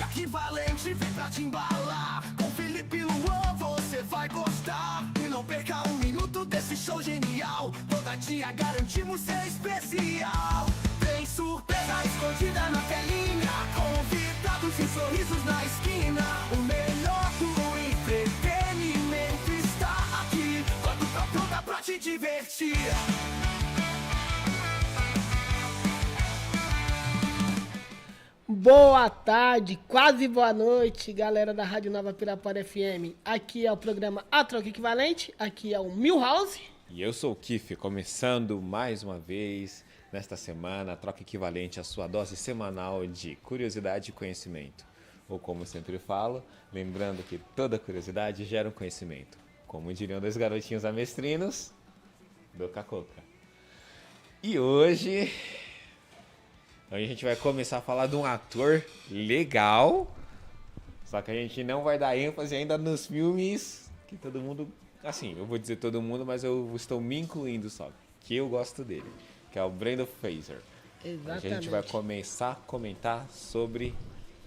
Aqui Valente vem pra te embalar. Com Felipe Luan você vai gostar. E não perca um minuto desse show genial. Toda dia garantimos ser especial. Tem surpresa escondida na telinha. Convidados e sorrisos na esquina. O melhor do entretenimento está aqui. Quando tá pronta pra te divertir. Boa tarde, quase boa noite, galera da Rádio Nova Pirapora FM. Aqui é o programa A Troca Equivalente, aqui é o Milhouse. E eu sou o Kiff, começando mais uma vez nesta semana a Troca Equivalente, a sua dose semanal de curiosidade e conhecimento. Ou como eu sempre falo, lembrando que toda curiosidade gera um conhecimento. Como diriam dois garotinhos amestrinos, do Cacoca. E hoje a gente vai começar a falar de um ator legal, só que a gente não vai dar ênfase ainda nos filmes que todo mundo, assim, eu vou dizer todo mundo, mas eu estou me incluindo só, que eu gosto dele, que é o Brendan Fraser. Exatamente. A gente vai começar a comentar sobre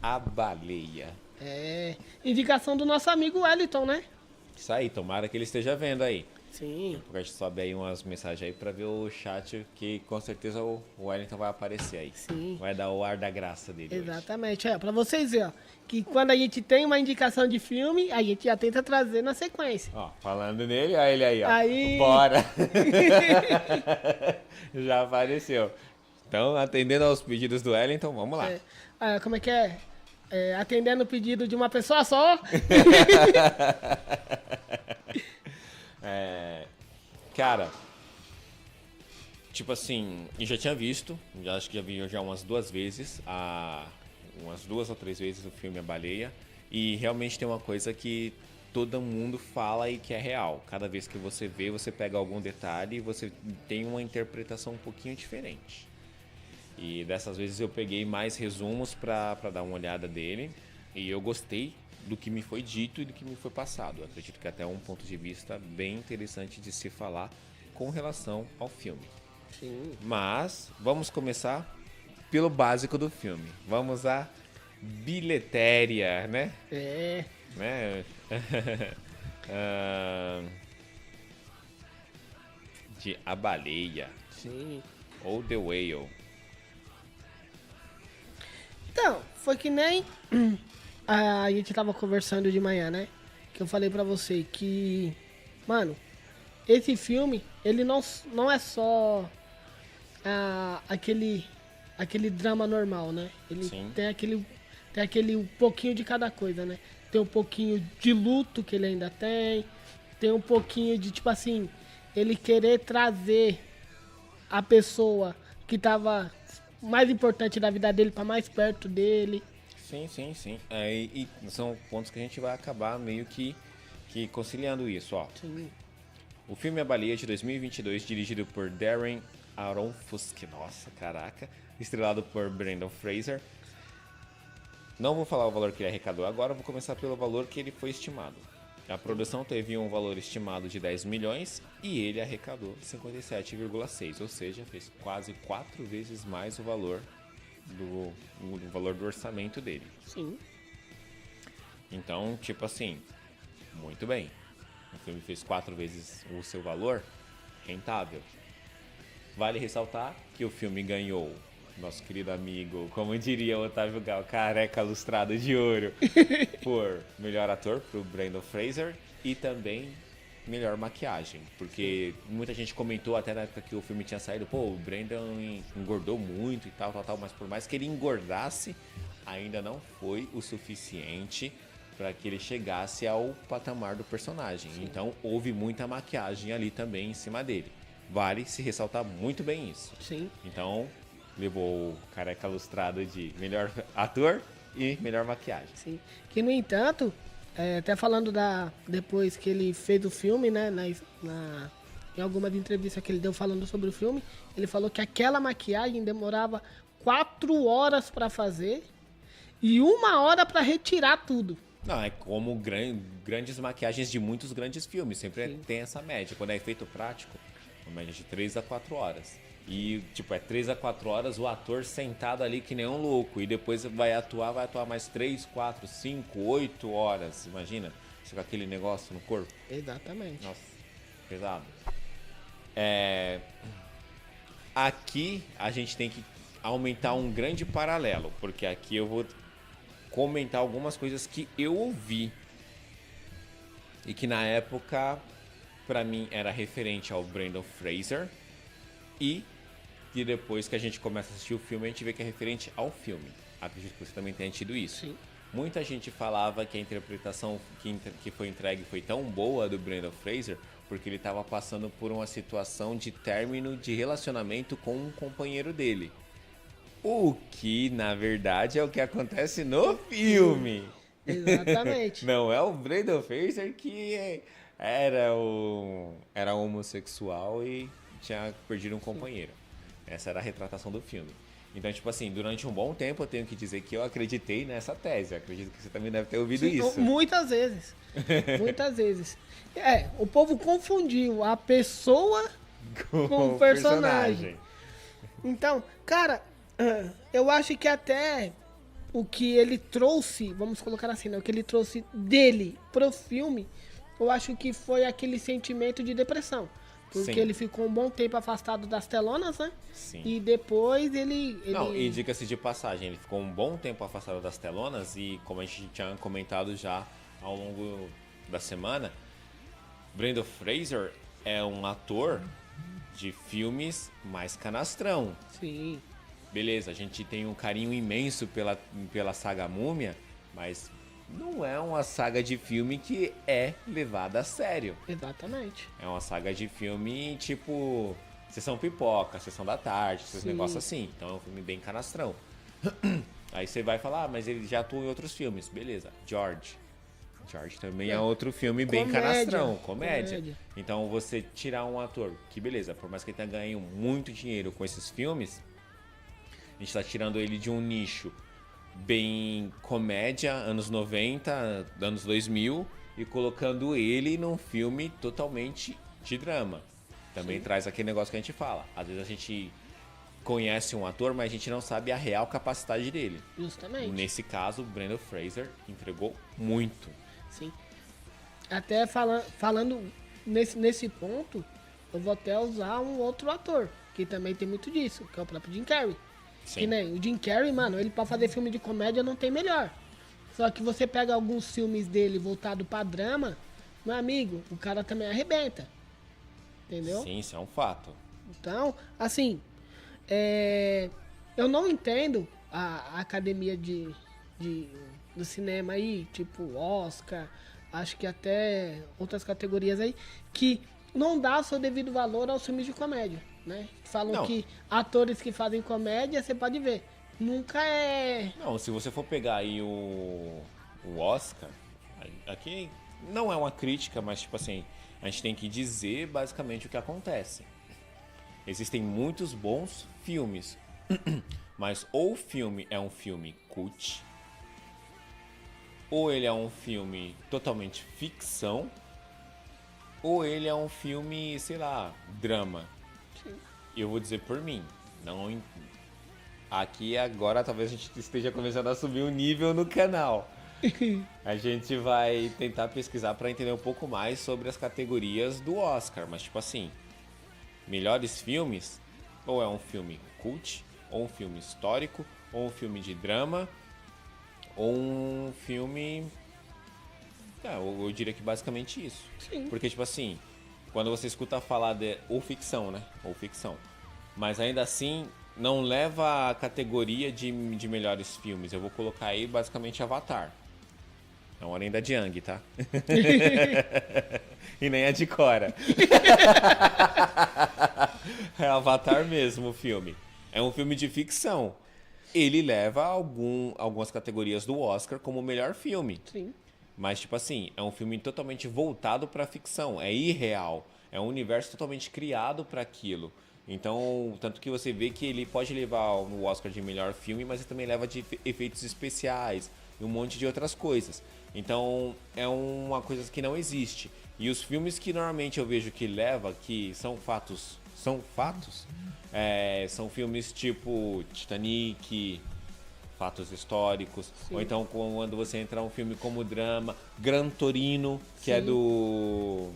A Baleia. É, indicação do nosso amigo Wellington, né? Isso aí, tomara que ele esteja vendo aí. Sim. Porque a gente sobe aí umas mensagens aí pra ver o chat, que com certeza o Wellington vai aparecer aí. Sim. Vai dar o ar da graça dele hoje. Exatamente, pra vocês verem, ó, que quando a gente tem uma indicação de filme, a gente já tenta trazer na sequência. Ó, falando nele, olha ele aí, ó. Aí. Bora! Já apareceu. Então, atendendo aos pedidos do Wellington, vamos lá. Como é que é? Atendendo o pedido de uma pessoa só. Cara, tipo assim, eu já tinha visto, acho que já vi já umas 2 vezes, umas 2 ou 3 vezes o filme A Baleia, e realmente tem uma coisa que todo mundo fala e que é real. Cada vez que você vê, você pega algum detalhe e você tem uma interpretação um pouquinho diferente. E dessas vezes eu peguei mais resumos pra dar uma olhada dele, e eu gostei do que me foi dito e do que me foi passado. Eu acredito que até um ponto de vista bem interessante de se falar com relação ao filme. Sim. Mas vamos começar pelo básico do filme. Vamos à bilheteria, né? Né? De A Baleia. Sim. Ou The Whale. Então, foi que nem a gente tava conversando de manhã, né? Que eu falei pra você que, mano, esse filme, ele não é só aquele drama normal, né? Ele Sim. tem aquele um pouquinho de cada coisa, né? Tem um pouquinho de luto que ele ainda tem um pouquinho de, tipo assim, ele querer trazer a pessoa que tava mais importante da vida dele pra mais perto dele. Sim. E são pontos que a gente vai acabar meio que conciliando isso, ó. Sim. O filme A Baleia de 2022, dirigido por Darren Aronofsky, nossa, caraca, estrelado por Brendan Fraser. Não vou falar o valor que ele arrecadou agora, vou começar pelo valor que ele foi estimado. A produção teve um valor estimado de 10 milhões e ele arrecadou 57,6, ou seja, fez quase 4 vezes mais o valor do orçamento dele. Sim. Então, tipo assim, muito bem. O filme fez 4 vezes o seu valor, rentável. Vale ressaltar que o filme ganhou nosso querido amigo, como diria o Otávio Gal, careca lustrado de ouro, por melhor ator pro Brendan Fraser e também melhor maquiagem, porque muita gente comentou até na época que o filme tinha saído, pô, o Brendan engordou muito e tal, mas por mais que ele engordasse, ainda não foi o suficiente para que ele chegasse ao patamar do personagem. Sim. Então houve muita maquiagem ali também em cima dele. Vale se ressaltar muito bem isso. Sim. Então levou o careca lustrado de melhor ator e melhor maquiagem. Sim. Que no entanto, até falando depois que ele fez o filme, né, em algumas entrevistas que ele deu falando sobre o filme, ele falou que aquela maquiagem demorava 4 horas para fazer e 1 hora para retirar tudo. Não, é como grandes maquiagens de muitos grandes filmes, sempre tem essa média. Quando é efeito prático, média de 3 a 4 horas. E, tipo, é 3 a 4 horas o ator sentado ali que nem um louco. E depois vai atuar mais 3, 4, 5, 8 horas. Imagina, você com aquele negócio no corpo. Exatamente. Nossa, pesado. Aqui a gente tem que aumentar um grande paralelo. Porque aqui eu vou comentar algumas coisas que eu ouvi. E que na época, pra mim, era referente ao Brendan Fraser. E depois que a gente começa a assistir o filme, a gente vê que é referente ao filme. Acredito que você também tenha tido isso. Sim. Muita gente falava que a interpretação que foi entregue foi tão boa do Brendan Fraser porque ele estava passando por uma situação de término de relacionamento com um companheiro dele. O que, na verdade, é o que acontece no filme. Exatamente. Não é o Brendan Fraser que era homossexual e tinha perdido um companheiro. Essa era a retratação do filme. Então, tipo assim, durante um bom tempo eu tenho que dizer que eu acreditei nessa tese. Eu acredito que você também deve ter ouvido isso. Muitas vezes. Muitas vezes. O povo confundiu a pessoa com o personagem. Então, cara, eu acho que até o que ele trouxe, vamos colocar assim, né? O que ele trouxe dele pro filme, eu acho que foi aquele sentimento de depressão. Porque Sim. ele ficou um bom tempo afastado das telonas, né? Sim. E depois ele... Não, e diga-se de passagem, ele ficou um bom tempo afastado das telonas e, como a gente tinha comentado já ao longo da semana, Brendan Fraser é um ator de filmes mais canastrão. Sim. Beleza, a gente tem um carinho imenso pela saga Múmia, mas não é uma saga de filme que é levada a sério. Exatamente. É uma saga de filme tipo Sessão Pipoca, Sessão da Tarde, esses Sim. negócios assim. Então é um filme bem canastrão. Aí você vai falar, mas ele já atuou em outros filmes. Beleza, George. George também é outro filme bem canastrão, comédia. Então você tirar um ator que, beleza, por mais que ele tenha ganho muito dinheiro com esses filmes, a gente tá tirando ele de um nicho bem comédia, anos 90, anos 2000, e colocando ele num filme totalmente de drama. Também traz aquele negócio que a gente fala. Às vezes a gente conhece um ator, mas a gente não sabe a real capacidade dele. Justamente. Nesse caso, o Brendan Fraser entregou muito. Sim. Até falando nesse ponto, eu vou até usar um outro ator, que também tem muito disso, que é o próprio Jim Carrey. Sim. Que nem o Jim Carrey, mano, ele pra fazer filme de comédia não tem melhor. Só que você pega alguns filmes dele voltado pra drama, meu amigo, o cara também arrebenta. Entendeu? Sim, isso é um fato. Então, assim, eu não entendo a academia do cinema aí, tipo Oscar, acho que até outras categorias aí, que não dá o seu devido valor aos filmes de comédia, né? Falam Não. que atores que fazem comédia, você pode ver, nunca é... Não, se você for pegar aí o Oscar, aqui não é uma crítica, mas tipo assim, a gente tem que dizer basicamente o que acontece. Existem muitos bons filmes, mas ou o filme é um filme cult, ou ele é um filme totalmente ficção, ou ele é um filme, sei lá, drama. Sim. Eu vou dizer por mim, não aqui agora talvez a gente esteja começando a subir o nível no canal. A gente vai tentar pesquisar para entender um pouco mais sobre as categorias do Oscar, mas tipo assim, melhores filmes, ou é um filme cult, ou um filme histórico, ou um filme de drama, ou um filme... eu diria que basicamente isso. Sim. Porque tipo assim, quando você escuta falar de... ou ficção, né? Ou ficção. Mas ainda assim, não leva a categoria de melhores filmes. Eu vou colocar aí basicamente Avatar. Não, além da de Yang, tá? E nem a de Korra. É Avatar mesmo o filme. É um filme de ficção. Ele leva algumas categorias do Oscar como melhor filme. Sim. Mas, tipo assim, é um filme totalmente voltado pra ficção. É irreal. É um universo totalmente criado para aquilo. Então, tanto que você vê que ele pode levar o Oscar de melhor filme, mas ele também leva de efeitos especiais e um monte de outras coisas. Então, é uma coisa que não existe. E os filmes que normalmente eu vejo que leva, que são fatos são fatos. São filmes tipo Titanic, fatos históricos. Sim. Ou então quando você entra um filme como drama, Gran Torino, que é Sim. do...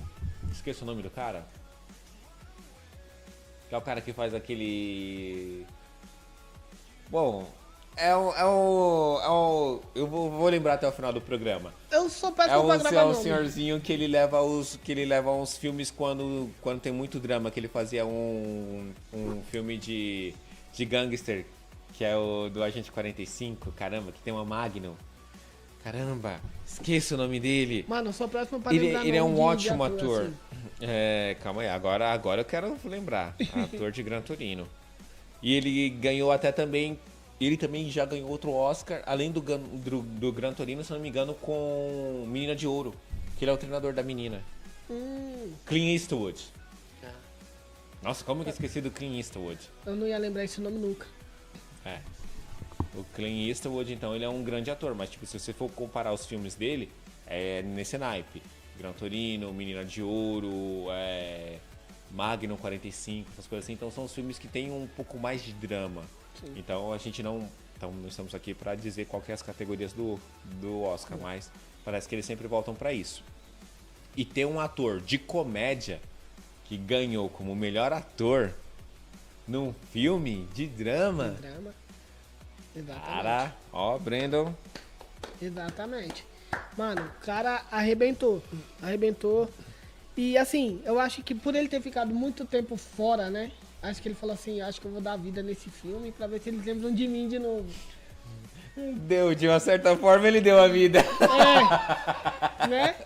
Esqueço o nome do cara. Que é o cara que faz aquele... Bom, eu vou lembrar até o final do programa. Eu sou péssimo pra gravar um nome. senhorzinho que ele leva uns filmes quando tem muito drama, que ele fazia um filme de gangster, que é o do Agente 45, caramba, que tem uma Magnum. Caramba, esqueço o nome dele. Mano, eu sou péssimo pra lembrar Ele é nome um ótimo de ator. assim. Calma aí, agora eu quero lembrar. Ator de Gran Torino. E ele ganhou até também... Ele também já ganhou outro Oscar, além do Gran Torino, se não me engano, com Menina de Ouro. Que ele é o treinador da menina. Clint Eastwood. Ah. Nossa, como que eu esqueci do Clint Eastwood? Eu não ia lembrar esse nome nunca. O Clint Eastwood, então, ele é um grande ator. Mas, tipo, se você for comparar os filmes dele, é nesse naipe. Gran Torino, Menina de Ouro, Magnum 45, essas coisas assim. Então, são os filmes que têm um pouco mais de drama. Sim. Então, a gente não estamos aqui para dizer qual que é as categorias do Oscar, mas parece que eles sempre voltam para isso. E ter um ator de comédia que ganhou como melhor ator num filme de drama. Drama. Exatamente. Cara, ó, Brandon. Exatamente. Mano, o cara arrebentou. Arrebentou. E assim, eu acho que por ele ter ficado muito tempo fora, né? Acho que ele falou assim, acho que eu vou dar vida nesse filme pra ver se eles lembram de mim de novo. Deu, de uma certa forma ele deu a vida. Né?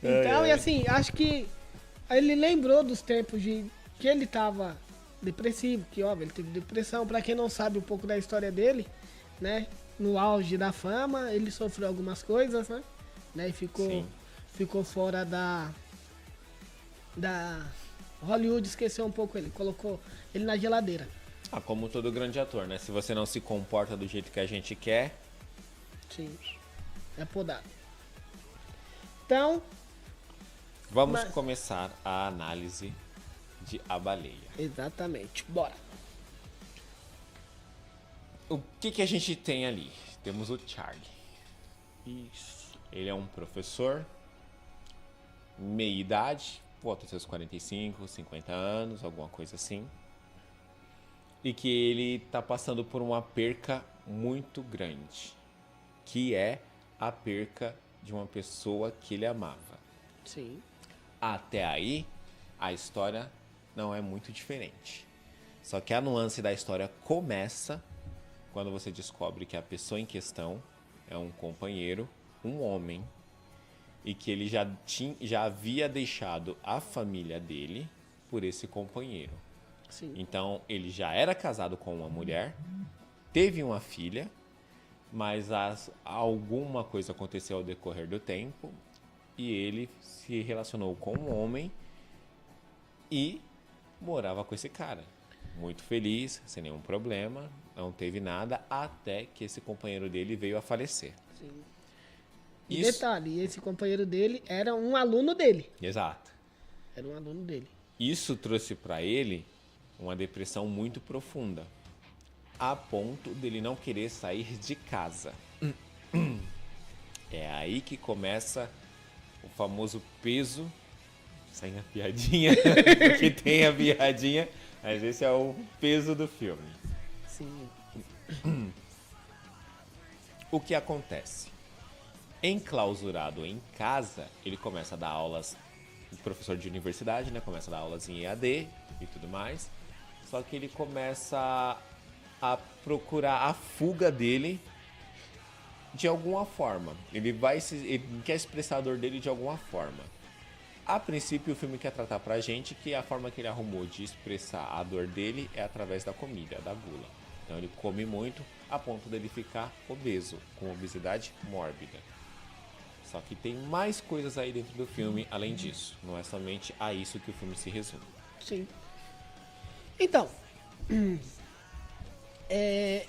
Então, e assim, acho que ele lembrou dos tempos de que ele tava depressivo, que óbvio, ele teve depressão. Pra quem não sabe um pouco da história dele, né? No auge da fama, ele sofreu algumas coisas, né? E ficou fora da Hollywood, esqueceu um pouco ele, colocou ele na geladeira. Como todo grande ator, né? Se você não se comporta do jeito que a gente quer... Sim, é podado. Então... Vamos começar a análise de A Baleia. Exatamente, bora. O que a gente tem ali? Temos o Charlie. Isso. Ele é um professor, meia idade, volta aos seus 45, 50 anos, alguma coisa assim. E que ele tá passando por uma perca muito grande, que é a perca de uma pessoa que ele amava. Sim. Até aí, a história não é muito diferente. Só que a nuance da história começa quando você descobre que a pessoa em questão é um companheiro, um homem, e que ele já havia deixado a família dele por esse companheiro. Sim. Então, ele já era casado com uma mulher, teve uma filha, mas alguma coisa aconteceu ao decorrer do tempo e ele se relacionou com um homem e morava com esse cara. Muito feliz, sem nenhum problema, não teve nada, até que esse companheiro dele veio a falecer. Sim. E Isso... detalhe, esse companheiro dele era um aluno dele. Exato. Era um aluno dele. Isso trouxe para ele uma depressão muito profunda, a ponto dele não querer sair de casa. É aí que começa o famoso peso, sem a piadinha, que tem a piadinha, mas esse é o peso do filme. Sim. O que acontece? Enclausurado em casa, ele começa a dar aulas, professor de universidade, né? Começa a dar aulas em EAD e tudo mais. Só que ele começa a procurar a fuga dele de alguma forma. Ele quer expressar a dor dele de alguma forma. A princípio, o filme quer tratar pra gente que a forma que ele arrumou de expressar a dor dele é através da comida, da gula. Então ele come muito a ponto dele ficar obeso, com obesidade mórbida. Só que tem mais coisas aí dentro do filme além disso. Não é somente a isso que o filme se resume. Sim. Então, é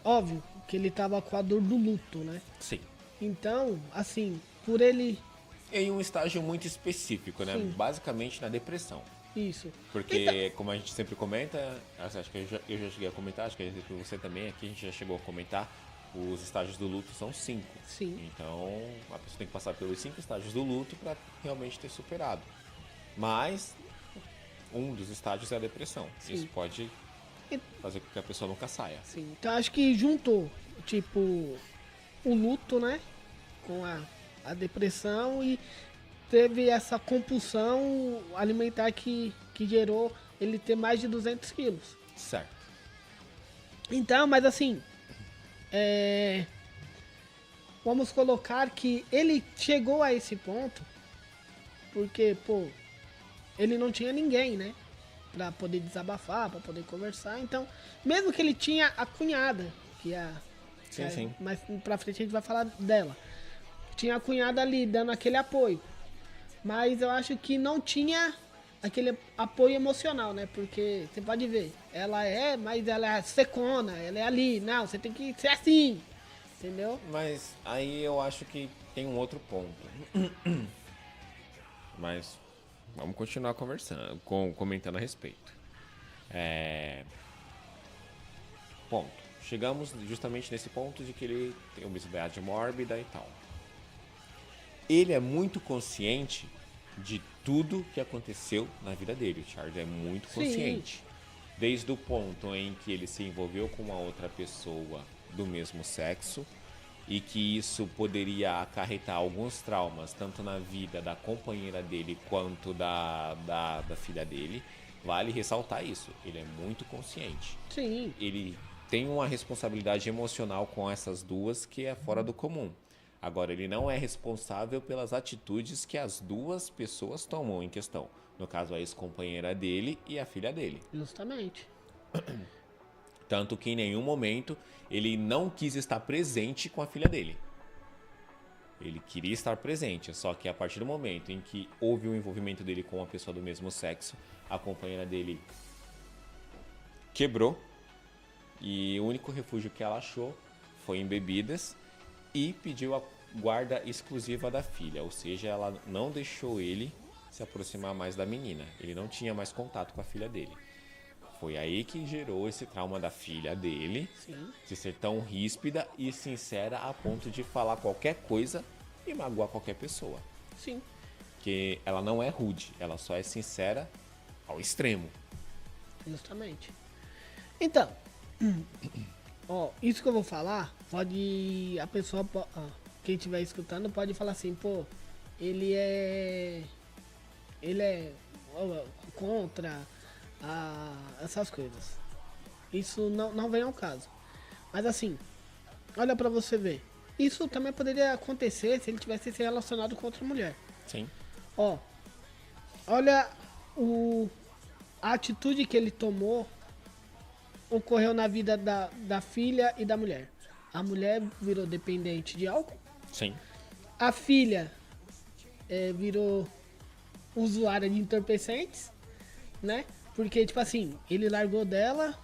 óbvio que ele tava com a dor do luto, né? Sim. Então, assim, por ele... Em um estágio muito específico, né? Sim. Basicamente na depressão. Isso. Porque, como a gente sempre comenta, acho que eu já cheguei a comentar, acho que você também aqui, a gente já chegou a comentar, os estágios do luto são 5. Sim. Então, a pessoa tem que passar pelos 5 estágios do luto para realmente ter superado. Mas, um dos estágios é a depressão. Sim. Isso pode fazer com que a pessoa nunca saia. Sim. Então acho que juntou, tipo, o luto, né? Com a depressão e teve essa compulsão alimentar que gerou ele ter mais de 200 quilos. Certo. Então, mas assim, vamos colocar que ele chegou a esse ponto porque, pô, ele não tinha ninguém, né? Pra poder desabafar, pra poder conversar. Então, mesmo que ele tinha a cunhada, Sim. mais pra frente a gente vai falar dela. Tinha a cunhada ali dando aquele apoio. Mas eu acho que não tinha aquele apoio emocional, né? Porque você pode ver, mas ela é secona, ela é ali. Não, você tem que ser assim, entendeu? Mas aí eu acho que tem um outro ponto. Mas vamos continuar conversando, comentando a respeito. Ponto. Chegamos justamente nesse ponto de que ele tem obesidade mórbida e tal. Ele é muito consciente de tudo que aconteceu na vida dele. O Charles é muito consciente. Desde o ponto em que ele se envolveu com uma outra pessoa do mesmo sexo e que isso poderia acarretar alguns traumas, tanto na vida da companheira dele quanto da filha dele. Vale ressaltar isso. Ele é muito consciente. Sim. Ele tem uma responsabilidade emocional com essas duas que é fora do comum. Agora, ele não é responsável pelas atitudes que as duas pessoas tomam em questão. No caso, a ex-companheira dele e a filha dele. Justamente. Tanto que em nenhum momento ele não quis estar presente com a filha dele. Ele queria estar presente, só que a partir do momento em que houve o envolvimento dele com uma pessoa do mesmo sexo, a companheira dele quebrou e o único refúgio que ela achou foi em bebidas e pediu a guarda exclusiva da filha, ou seja, ela não deixou ele se aproximar mais da menina. Ele não tinha mais contato com a filha dele. Foi aí que gerou esse trauma da filha dele, Sim. de ser tão ríspida e sincera a ponto de falar qualquer coisa e magoar qualquer pessoa. Sim. Porque ela não é rude, ela só é sincera ao extremo. Justamente. Então, ó, isso que eu vou falar, a pessoa, quem estiver escutando pode falar assim, pô, ele é contra essas coisas. Isso não vem ao caso. Mas assim, olha pra você ver. Isso também poderia acontecer se ele tivesse se relacionado com outra mulher. Sim. Ó, olha a atitude que ele tomou ocorreu na vida da filha e da mulher. A mulher virou dependente de álcool. Sim. A filha virou usuária de entorpecentes, né? Porque, tipo assim, ele largou dela,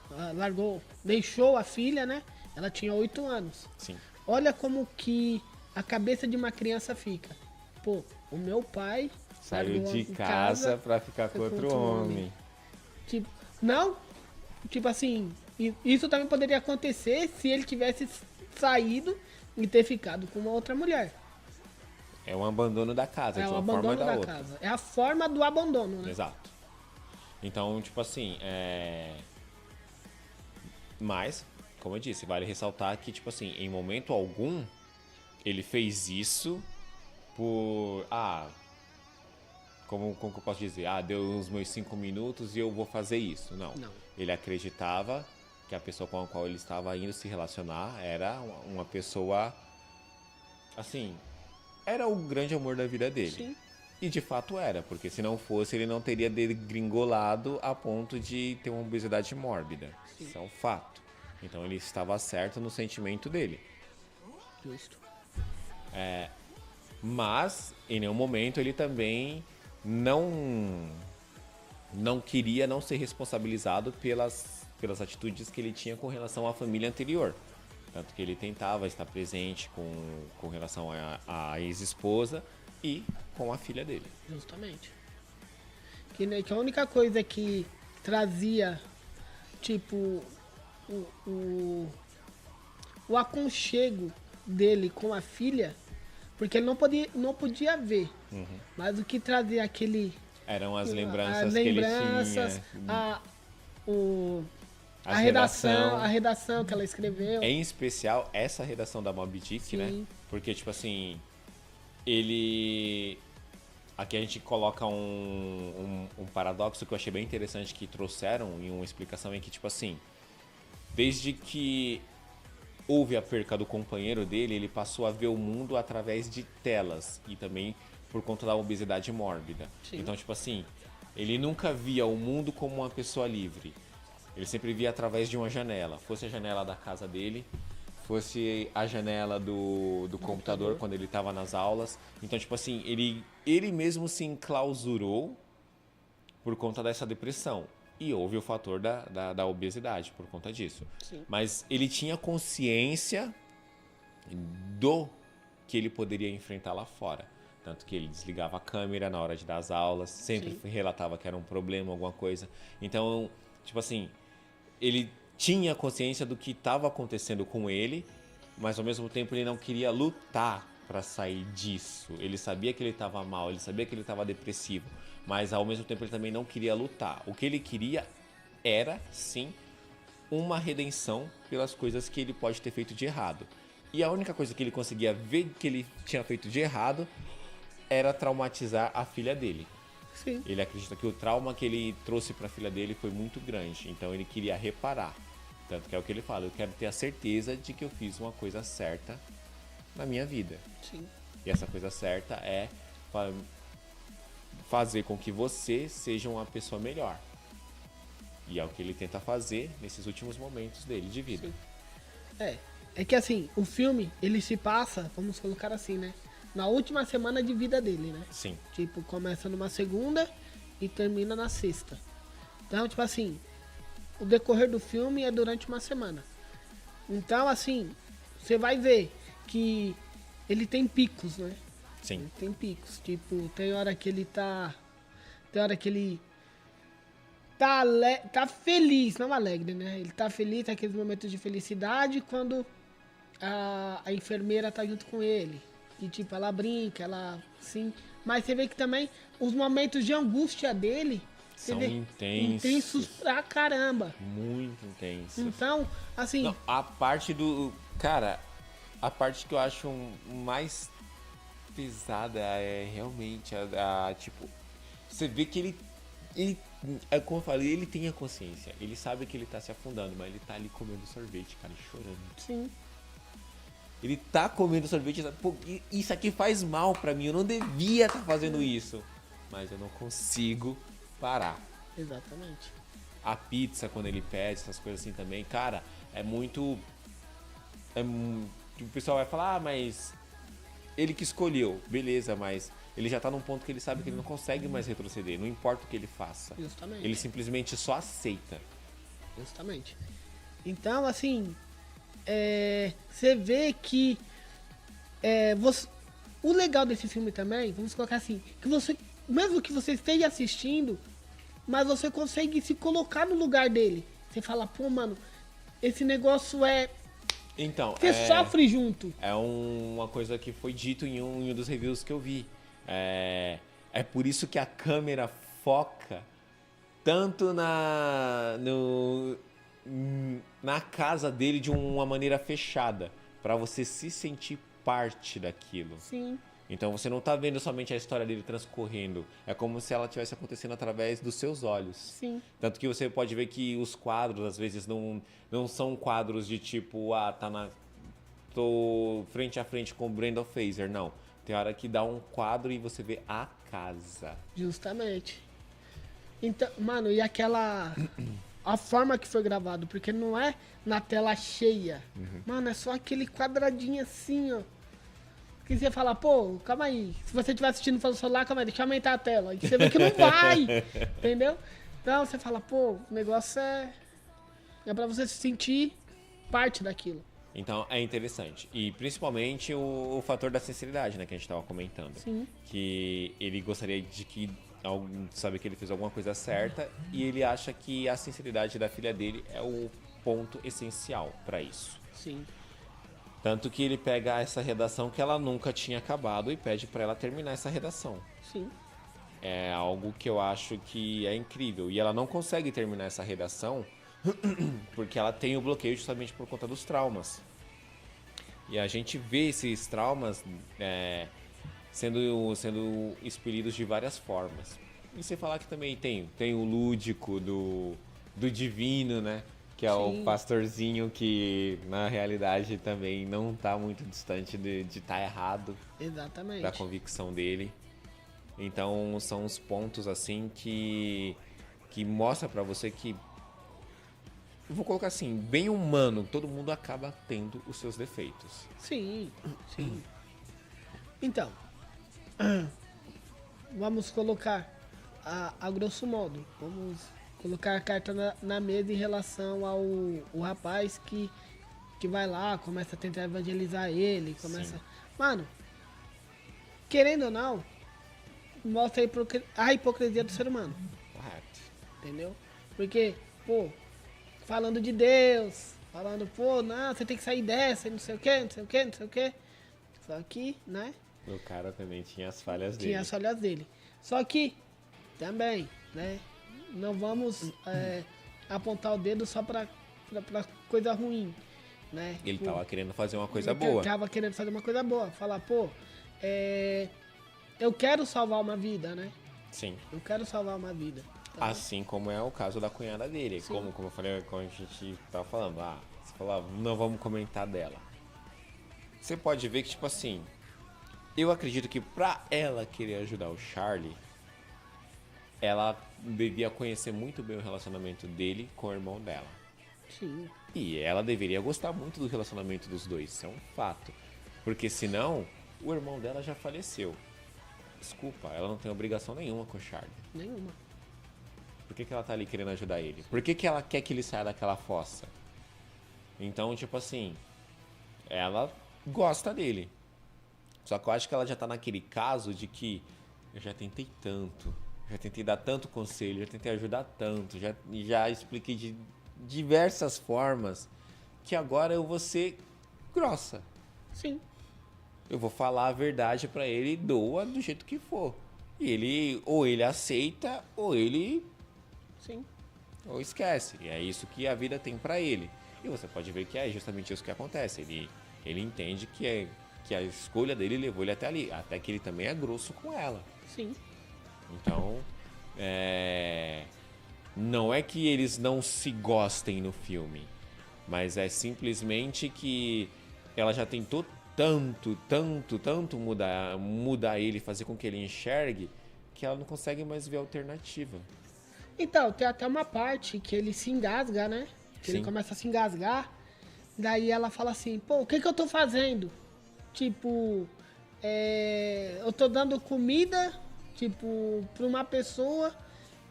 deixou a filha, né? Ela tinha 8 anos. Sim. Olha como que a cabeça de uma criança fica. Pô, o meu pai Saiu largou de em casa pra ficar com outro homem. Tipo, não, tipo assim, isso também poderia acontecer se ele tivesse saído e ter ficado com uma outra mulher. É um abandono da casa, É de o uma forma ou abandono da da outra. casa. É a forma do abandono, né? Exato. Então, tipo assim, Mas, como eu disse, vale ressaltar que, tipo assim, em momento algum, ele fez isso por... como que eu posso dizer? Deu os meus 5 minutos e eu vou fazer isso. Não. Ele acreditava que a pessoa com a qual ele estava indo se relacionar era uma pessoa, assim, era o grande amor da vida dele. Sim. E de fato era, porque se não fosse, ele não teria degringolado a ponto de ter uma obesidade mórbida. Sim. Isso é um fato. Então ele estava certo no sentimento dele. Justo. Mas, em nenhum momento, ele também não queria não ser responsabilizado pelas atitudes que ele tinha com relação à família anterior. Tanto que ele tentava estar presente com relação à ex-esposa e com a filha dele. Justamente. Que a única coisa que trazia, tipo, o aconchego dele com a filha, porque ele não podia ver. Mas o que trazia aquele... Eram as lembranças, as que ele lembranças, tinha. a redação que ela escreveu. Em especial, essa redação da Moby Dick, né? Sim. Porque, tipo assim, ele... Aqui a gente coloca um paradoxo que eu achei bem interessante que trouxeram em uma explicação em que, tipo assim, desde que houve a perca do companheiro dele, ele passou a ver o mundo através de telas e também por conta da obesidade mórbida. Sim. Então, tipo assim, ele nunca via o mundo como uma pessoa livre. Ele sempre via através de uma janela. Fosse a janela da casa dele, fosse a janela do computador quando ele estava nas aulas. Então, tipo assim, ele mesmo se enclausurou por conta dessa depressão. E houve o fator da obesidade por conta disso. Sim. Mas ele tinha consciência do que ele poderia enfrentar lá fora. Tanto que ele desligava a câmera na hora de dar as aulas, sempre relatava que era um problema, alguma coisa. Então, tipo assim, ele tinha consciência do que estava acontecendo com ele, mas ao mesmo tempo ele não queria lutar para sair disso. Ele sabia que ele estava mal, ele sabia que ele estava depressivo, mas ao mesmo tempo ele também não queria lutar. O que ele queria era, sim, uma redenção pelas coisas que ele pode ter feito de errado. E a única coisa que ele conseguia ver que ele tinha feito de errado era traumatizar a filha dele. Sim. Ele acredita que o trauma que ele trouxe para a filha dele foi muito grande, então ele queria reparar. Tanto que é o que ele fala, eu quero ter a certeza de que eu fiz uma coisa certa na minha vida. Sim. E essa coisa certa é fazer com que você seja uma pessoa melhor. E é o que ele tenta fazer nesses últimos momentos dele de vida. Sim. É que assim, o filme, ele se passa, vamos colocar assim, né? Na última semana de vida dele, né? Sim. Tipo, começa numa segunda e termina na sexta. Então, tipo assim, o decorrer do filme é durante uma semana. Então, assim, você vai ver que ele tem picos, né? Sim. Ele tem picos. Tipo, tem hora que ele tá... Tem hora que ele tá feliz, não alegre, né? Ele tá feliz, tem aqueles momentos de felicidade quando a enfermeira tá junto com ele. E tipo, ela brinca, ela sim. Mas você vê que também os momentos de angústia dele São intensos pra caramba. Muito intensos. Então, assim. Não, a parte do. Cara, a parte que eu acho mais pesada é realmente tipo. Você vê que ele. Como eu falei, ele tem a consciência. Ele sabe que ele tá se afundando, mas ele tá ali comendo sorvete, cara, e chorando. Sim. Ele tá comendo sorvete, pô, isso aqui faz mal pra mim, eu não devia estar fazendo isso. Mas eu não consigo parar. Exatamente. A pizza, quando ele pede, essas coisas assim também, cara, é muito... O pessoal vai falar, mas ele que escolheu, beleza, mas ele já tá num ponto que ele sabe que ele não consegue mais retroceder, não importa o que ele faça. Justamente. Ele simplesmente só aceita. Justamente. Então, assim, você vê que o legal desse filme também, vamos colocar assim, que você, mesmo que você esteja assistindo, mas você consegue se colocar no lugar dele. Você fala, pô, mano, esse negócio Então, você sofre junto. É uma coisa que foi dito em um dos reviews que eu vi. É por isso que a câmera foca tanto na casa dele de uma maneira fechada, para você se sentir parte daquilo. Sim. Então você não tá vendo somente a história dele transcorrendo, é como se ela estivesse acontecendo através dos seus olhos. Sim. Tanto que você pode ver que os quadros às vezes não são quadros de tipo, tô frente a frente com o Brendan Fraser, não. Tem hora que dá um quadro e você vê a casa. Justamente. Então, mano, e a forma que foi gravado, porque não é na tela cheia. Mano, é só aquele quadradinho assim, ó. Que você fala, pô, calma aí. Se você estiver assistindo pelo celular, calma aí, deixa eu aumentar a tela. E você vê que não vai, entendeu? Então você fala, pô, o negócio é pra você se sentir parte daquilo. Então é interessante. E principalmente o fator da sinceridade, né, que a gente estava comentando. Sim. Que ele gostaria de que sabe que ele fez alguma coisa certa e ele acha que a sinceridade da filha dele é o ponto essencial pra isso. Sim. Tanto que ele pega essa redação que ela nunca tinha acabado e pede pra ela terminar essa redação. Sim. É algo que eu acho que é incrível. E ela não consegue terminar essa redação porque ela tem o bloqueio justamente por conta dos traumas. E a gente vê esses traumas sendo expelidos de várias formas. E sem falar que também tem o lúdico do divino, né? Que é Sim. o pastorzinho que na realidade também não tá muito distante de estar errado Exatamente. da convicção dele. Então são os pontos assim que mostra pra você que, eu vou colocar assim, bem humano, todo mundo acaba tendo os seus defeitos. Sim, sim. Então, vamos colocar a grosso modo, vamos colocar a carta na mesa em relação ao o rapaz que vai lá, começa a tentar evangelizar ele, começa... Sim. Mano, querendo ou não, mostra a hipocrisia do ser humano, Correto. entendeu? Porque, pô, falando de Deus, falando, pô, não, você tem que sair dessa, e não sei o que, não sei o que, não sei o que. Só que, né, O cara também tinha as falhas dele. tinha as falhas dele. Só que, também, né, não vamos apontar o dedo só pra coisa ruim, né? Ele Pô, tava querendo fazer uma coisa ele boa. tava querendo fazer uma coisa boa. Falar, pô, eu quero salvar uma vida, né? Sim. Eu quero salvar uma vida. Então, Assim como é o caso da cunhada dele. Sim. Como eu falei, como a gente tava falando. Você falava, não vamos comentar dela. Você pode ver que, tipo assim, eu acredito que pra ela querer ajudar o Charlie, ela devia conhecer muito bem o relacionamento dele com o irmão dela. sim, E ela deveria gostar muito do relacionamento dos dois, isso é um fato. Porque senão, o irmão dela já faleceu. Desculpa, ela não tem obrigação nenhuma com o Charlie. nenhuma. Por que ela tá ali querendo ajudar ele? Por que ela quer que ele saia daquela fossa? Então, tipo assim, ela gosta dele. Só que eu acho que ela já tá naquele caso de que eu já tentei tanto, já tentei dar tanto conselho, já tentei ajudar tanto, já expliquei de diversas formas, que agora eu vou ser grossa. Sim, Eu vou falar a verdade pra ele, doa do jeito que for. E ele aceita, ou ele sim, ou esquece. E é isso que a vida tem pra ele. E você pode ver que é justamente isso que acontece. Ele entende que a escolha dele levou ele até ali. Até que ele também é grosso com ela. sim, Então, não é que eles não se gostem no filme. Mas é simplesmente que ela já tentou tanto mudar ele, fazer com que ele enxergue, que ela não consegue mais ver alternativa. Então, tem até uma parte que ele se engasga, né? Que Sim. ele começa a se engasgar. Daí ela fala assim, pô, o que eu tô fazendo? Tipo, eu tô dando comida, tipo, pra uma pessoa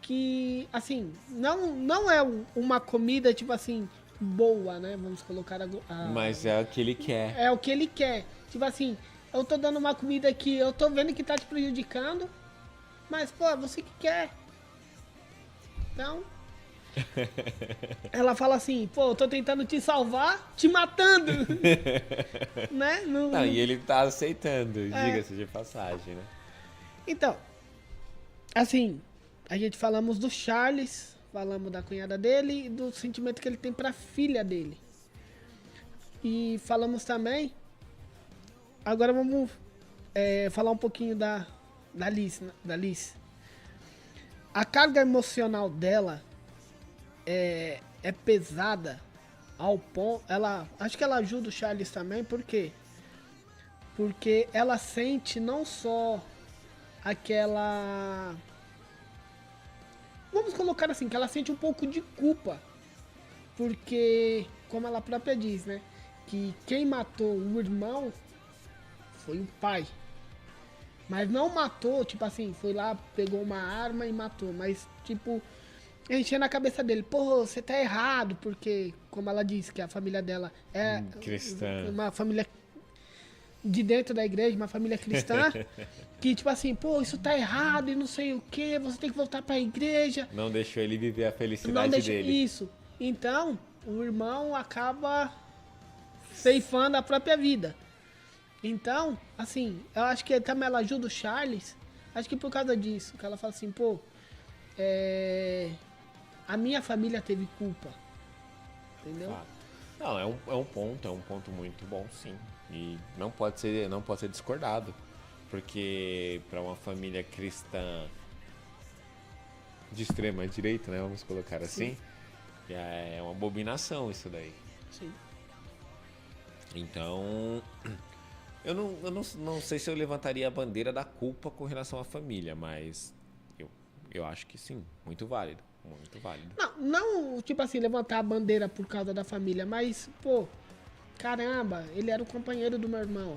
que, assim, não é uma comida, tipo assim, boa, né? Vamos colocar Mas é o que ele quer. é o que ele quer. Tipo assim, eu tô dando uma comida que eu tô vendo que tá te prejudicando, mas, pô, é você que quer. Então, ela fala assim, pô, eu tô tentando te salvar, te matando. Né? Não, e ele tá aceitando, É. diga-se de passagem, né? Então, assim, a gente falamos do Charles, falamos da cunhada dele e do sentimento que ele tem pra filha dele. E falamos também, agora vamos falar um pouquinho da Liz, né? Da Liz. A carga emocional dela é pesada ao ponto. Acho que ela ajuda o Charles também, por quê? Porque ela sente não só aquela. Vamos colocar assim, que ela sente um pouco de culpa. Porque, como ela própria diz, né? Que quem matou o irmão foi o pai. Mas não matou, tipo assim, foi lá, pegou uma arma e matou. Mas, tipo, enchendo a cabeça dele. Pô, você tá errado, porque, como ela disse, que a família dela é Cristã. uma família de dentro da igreja, uma família cristã, que tipo assim, pô, isso tá errado e não sei o que, você tem que voltar pra igreja. Não deixou ele viver a Não felicidade deixa dele. isso. Então, o irmão acaba ceifando a própria vida. Então, assim, eu acho que também ela ajuda o Charles, acho que por causa disso, que ela fala assim, pô, a minha família teve culpa. Entendeu? Fato. Não, é um ponto muito bom, sim. E não pode ser discordado. Porque para uma família cristã de extrema direita, né, vamos colocar assim, é uma abominação isso daí. Sim. Então, eu não sei se eu levantaria a bandeira da culpa com relação à família, mas eu acho que sim, muito válido, muito válido. Não, tipo assim, levantar a bandeira por causa da família, mas, pô, caramba, ele era o companheiro do meu irmão.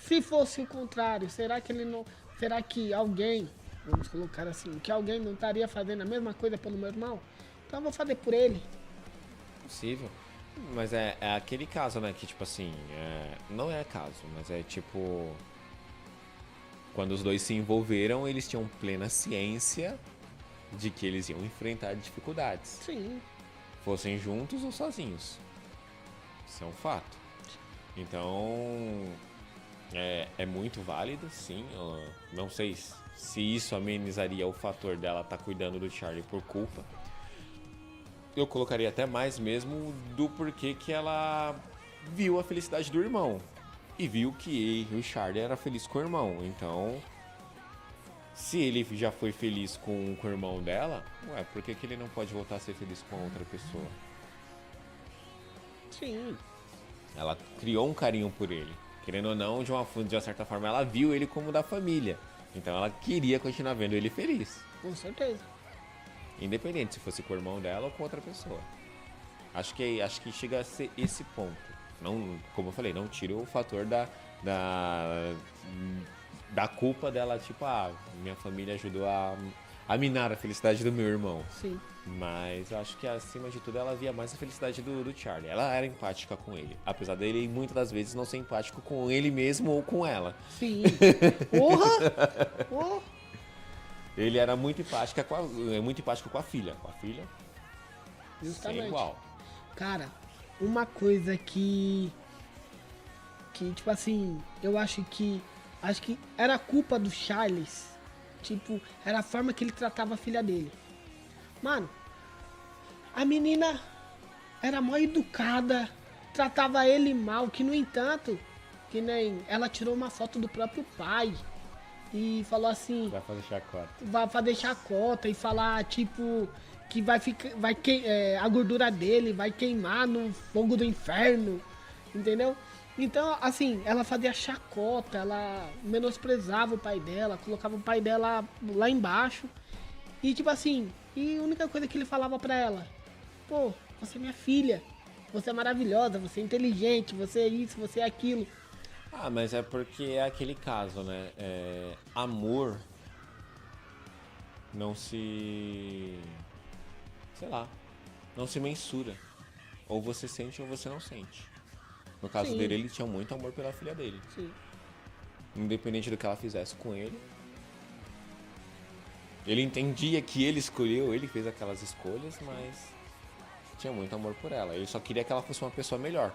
Se fosse o contrário, será que ele não. Será que alguém, vamos colocar assim, que alguém não estaria fazendo a mesma coisa pelo meu irmão? Então eu vou fazer por ele. Possível. Mas é aquele caso, né, que tipo assim, não é caso, mas é tipo... Quando os dois se envolveram, eles tinham plena ciência de que eles iam enfrentar dificuldades. Sim. Fossem juntos ou sozinhos. Isso é um fato. Então, é muito válido, sim. Eu não sei se isso amenizaria o fator dela estar cuidando do Charlie por culpa. Eu colocaria até mais mesmo do porquê que ela viu a felicidade do irmão. E viu que o Charlie era feliz com o irmão. Então, se ele já foi feliz com o irmão dela, por que ele não pode voltar a ser feliz com a outra pessoa? Sim. Ela criou um carinho por ele. Querendo ou não, de uma certa forma, ela viu ele como da família. Então ela queria continuar vendo ele feliz. Com certeza. Independente se fosse com o irmão dela ou com outra pessoa. Acho que chega a ser esse ponto. Não, como eu falei, não tira o fator da culpa dela, tipo, minha família ajudou a minar a felicidade do meu irmão. Sim. Mas eu acho que acima de tudo ela via mais a felicidade do Charlie. Ela era empática com ele. Apesar dele muitas das vezes não ser empático com ele mesmo ou com ela. Sim. Porra! Oh. Ele era muito empático com a filha. Com a filha, Justamente. é igual. Cara, uma coisa que tipo assim, eu acho que era culpa do Charles. Tipo, era a forma que ele tratava a filha dele. Mano, a menina era mó educada, tratava ele mal, que no entanto, que nem ela tirou uma foto do próprio pai e falou assim, Vai fazer chacota. vai fazer chacota e falar, tipo, que a gordura dele vai queimar no fogo do inferno, entendeu? Então, assim, ela fazia chacota, ela menosprezava o pai dela, colocava o pai dela lá embaixo. E, tipo assim, a única coisa que ele falava pra ela, pô, você é minha filha, você é maravilhosa, você é inteligente, você é isso, você é aquilo. Mas é porque é aquele caso, né? Amor não se... sei lá, não se mensura. Ou você sente ou você não sente. No caso Sim. dele, ele tinha muito amor pela filha dele. Sim. Independente do que ela fizesse com ele. Ele entendia que ele escolheu, ele fez aquelas escolhas, mas tinha muito amor por ela. Ele só queria que ela fosse uma pessoa melhor.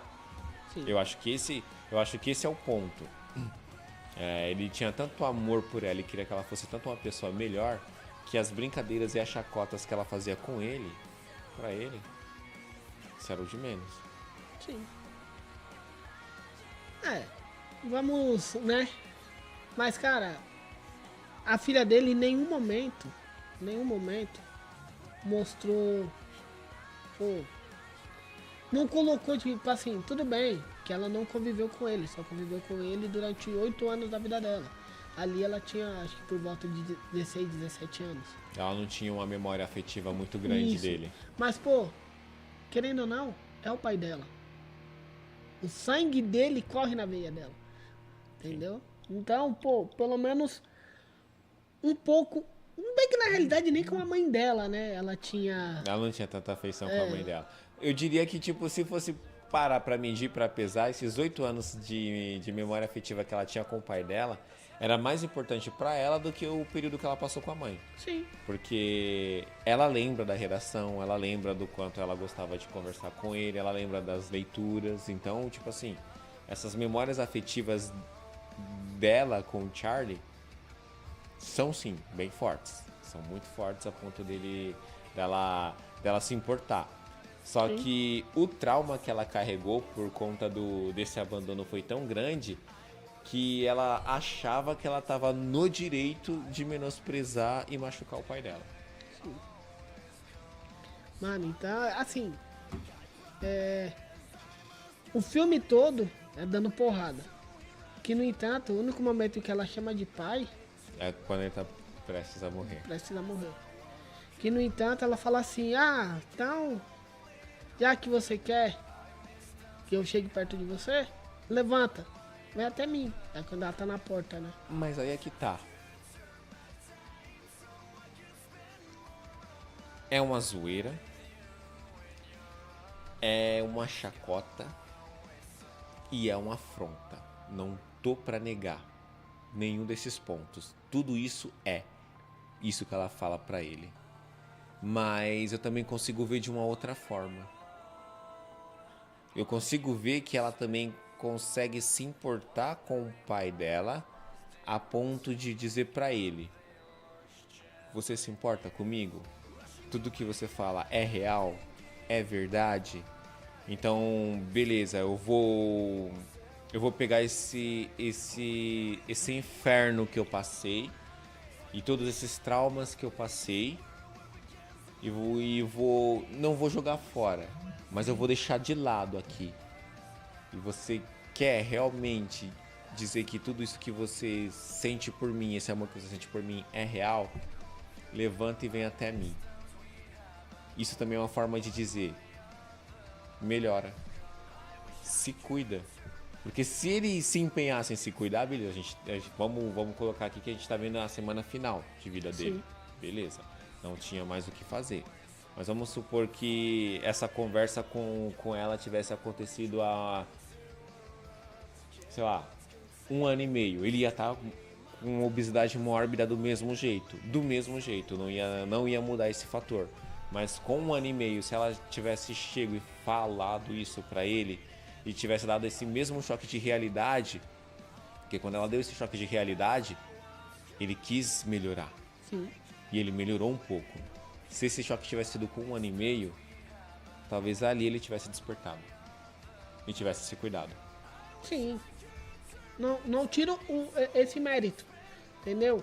Sim. Eu acho que esse é o ponto. Ele tinha tanto amor por ela e queria que ela fosse tanto uma pessoa melhor, que as brincadeiras e as chacotas que ela fazia com ele, pra ele, isso era o de menos. Sim. Vamos, né? Mas, cara, a filha dele em nenhum momento mostrou, pô, não colocou, tipo assim, tudo bem que ela não conviveu com ele, só conviveu com ele durante 8 anos da vida dela. Ali ela tinha, acho que por volta de 16, 17 anos. Ela não tinha uma memória afetiva muito grande Isso. dele. Mas, pô, querendo ou não, é o pai dela. O sangue dele corre na veia dela. Entendeu? Então, pô, pelo menos um pouco. Bem que na realidade nem com a mãe dela, né? Ela não tinha tanta afeição com a mãe dela. Eu diria que, tipo, se fosse parar pra medir, pra pesar, esses 8 anos de memória afetiva que ela tinha com o pai dela, era mais importante pra ela do que o período que ela passou com a mãe. Sim. Porque ela lembra da redação, ela lembra do quanto ela gostava de conversar com ele, ela lembra das leituras. Então, tipo assim, essas memórias afetivas dela com o Charlie são sim bem fortes. São muito fortes a ponto dela se importar. Só Sim. que o trauma que ela carregou por conta desse abandono foi tão grande que ela achava que ela estava no direito de menosprezar e machucar o pai dela. Mano, então, assim, o filme todo é dando porrada. Que, no entanto, o único momento que ela chama de pai, É quando ele tá prestes a morrer. precisa morrer. Que, no entanto, ela fala assim, então, já que você quer que eu chegue perto de você, levanta, vem até mim. É quando ela tá na porta, né? Mas aí é que tá. É uma zoeira. É uma chacota. E é uma afronta. Não tô pra negar nenhum desses pontos. Tudo isso é isso que ela fala pra ele. Mas eu também consigo ver de uma outra forma. Eu consigo ver que ela também consegue se importar com o pai dela a ponto de dizer pra ele: você se importa comigo? Tudo que você fala é real? É verdade? Então, beleza, eu vou pegar esse inferno que eu passei e todos esses traumas que eu passei não vou jogar fora, mas eu vou deixar de lado aqui. E você quer realmente dizer que tudo isso que você sente por mim, esse amor que você sente por mim é real? Levanta e vem até mim. Isso também é uma forma de dizer: melhora, se cuida. Porque se ele se empenhasse em se cuidar, beleza, vamos colocar aqui que a gente tá vendo a semana final de vida dele. Sim. Beleza, não tinha mais o que fazer. Mas vamos supor que essa conversa com ela tivesse acontecido há, sei lá, 1 ano e meio. Ele ia estar com obesidade mórbida do mesmo jeito. Do mesmo jeito, não ia mudar esse fator. Mas com 1 ano e meio, se ela tivesse chego e falado isso pra ele e tivesse dado esse mesmo choque de realidade, porque quando ela deu esse choque de realidade, ele quis melhorar. Sim. E ele melhorou um pouco. Se esse choque tivesse sido com 1 ano e meio, talvez ali ele tivesse despertado e tivesse se cuidado. Sim. Não tiro esse mérito, entendeu?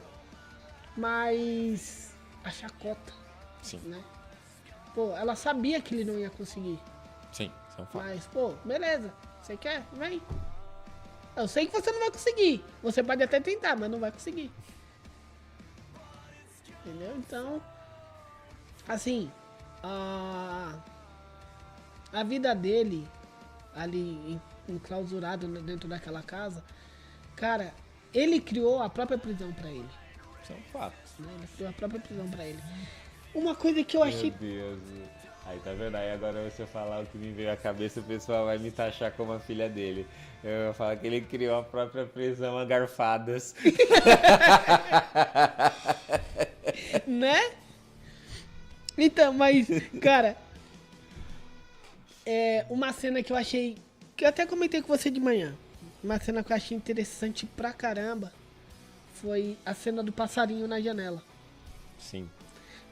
Mas a chacota, Sim, né? Pô, ela sabia que ele não ia conseguir. sim, isso é um fato. Mas, pô, beleza. Você quer? Vem. Eu sei que você não vai conseguir. Você pode até tentar, mas não vai conseguir. Entendeu? Então, assim, a vida dele ali enclausurado dentro daquela casa, cara, ele criou a própria prisão pra ele. Isso é um fato. Né? Ele criou a própria prisão pra ele. Uma coisa que eu achei. Meu Deus. Aí tá vendo? Aí agora se eu falar o que me veio à cabeça, o pessoal vai me taxar como a filha dele. Eu vou falar que ele criou a própria prisão a garfadas. Né? Então, mas, cara, uma cena que eu achei, que eu até comentei com você de manhã, uma cena que eu achei interessante pra caramba, foi a cena do passarinho na janela. Sim.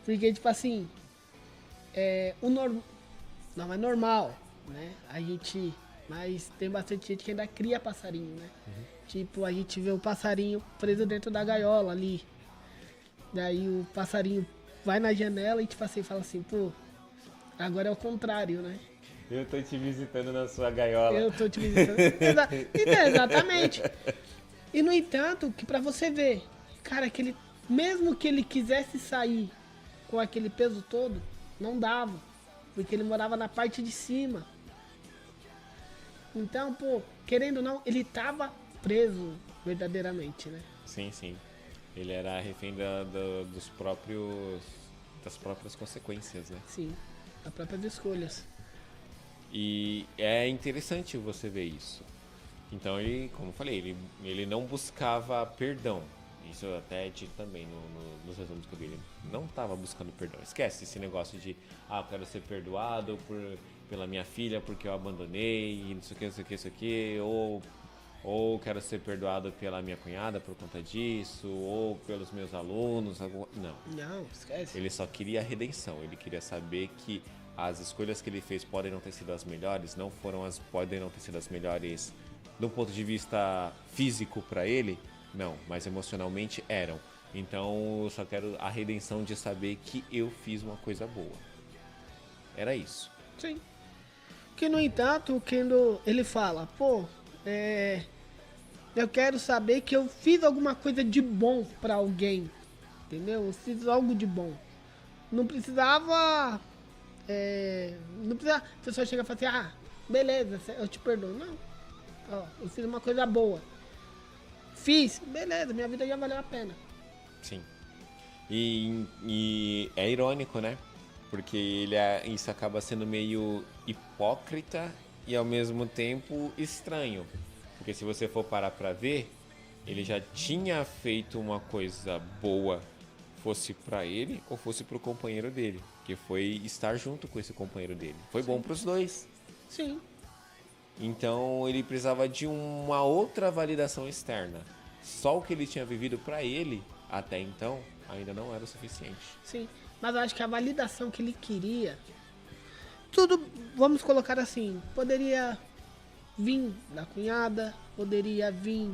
Porque, tipo assim, não é normal, né? Mas tem bastante gente que ainda cria passarinho, né? Tipo, a gente vê o passarinho preso dentro da gaiola ali. Daí o passarinho vai na janela e tipo assim, fala assim, pô, agora é o contrário, né? Eu tô te visitando na sua gaiola. Eu tô te visitando. Exatamente. E no entanto, que pra você ver, cara, que ele, mesmo que ele quisesse sair com aquele peso todo, não dava. Porque ele morava na parte de cima. Então, pô, querendo ou não, ele tava preso verdadeiramente, né? Sim, sim. Ele era refém das próprias consequências, né? Sim, as próprias escolhas. E é interessante você ver isso. Então ele, como eu falei, ele não buscava perdão. Isso eu até dito também nos resumos que eu vi. Ele não estava buscando perdão. Esquece esse negócio de, eu quero ser perdoado pela minha filha porque eu abandonei, e não sei o que, não sei o que, não sei o que, ou quero ser perdoado pela minha cunhada por conta disso, ou pelos meus alunos. Não. Não, esquece. Ele só queria a redenção. Ele queria saber que as escolhas que ele fez podem não ter sido as melhores, podem não ter sido as melhores do ponto de vista físico para ele, não, mas emocionalmente eram. Então eu só quero a redenção de saber que eu fiz uma coisa boa. Era isso. Sim. Que, no entanto, quando ele fala, eu quero saber que eu fiz alguma coisa de bom pra alguém, entendeu? Eu fiz algo de bom. Não precisava, a pessoa chega e fala assim, beleza, eu te perdoo. Não, eu fiz uma coisa boa. Fiz, beleza, minha vida já valeu a pena. Sim. E é irônico, né? Porque isso acaba sendo meio hipócrita e ao mesmo tempo estranho. Porque se você for parar pra ver, ele já tinha feito uma coisa boa, fosse pra ele ou fosse pro companheiro dele. Que foi estar junto com esse companheiro dele. Foi bom pros dois. Sim. Então ele precisava de uma outra validação externa. Só o que ele tinha vivido pra ele, até então, ainda não era o suficiente. Sim, mas eu acho que a validação que ele queria, tudo, vamos colocar assim, poderia vir da cunhada, poderia vir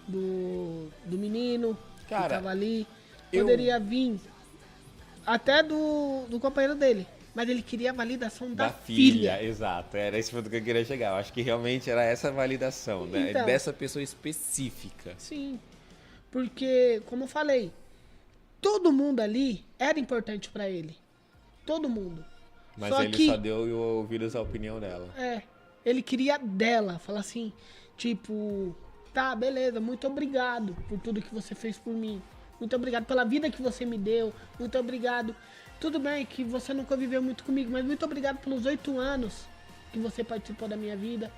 do menino que tava ali, poderia vir até do companheiro dele. Mas ele queria a validação da filha. Exato, era esse ponto que eu queria chegar. Eu acho que realmente era essa validação, né? Então, dessa pessoa específica. Sim, porque, como eu falei, todo mundo ali era importante pra ele. Todo mundo. Mas ele só deu ouvidos à opinião dela. Ele queria dela, falar assim, tipo, tá, beleza, muito obrigado por tudo que você fez por mim. Muito obrigado pela vida que você me deu. Muito obrigado. Tudo bem que você nunca viveu muito comigo, mas muito obrigado pelos 8 anos que você participou da minha vida.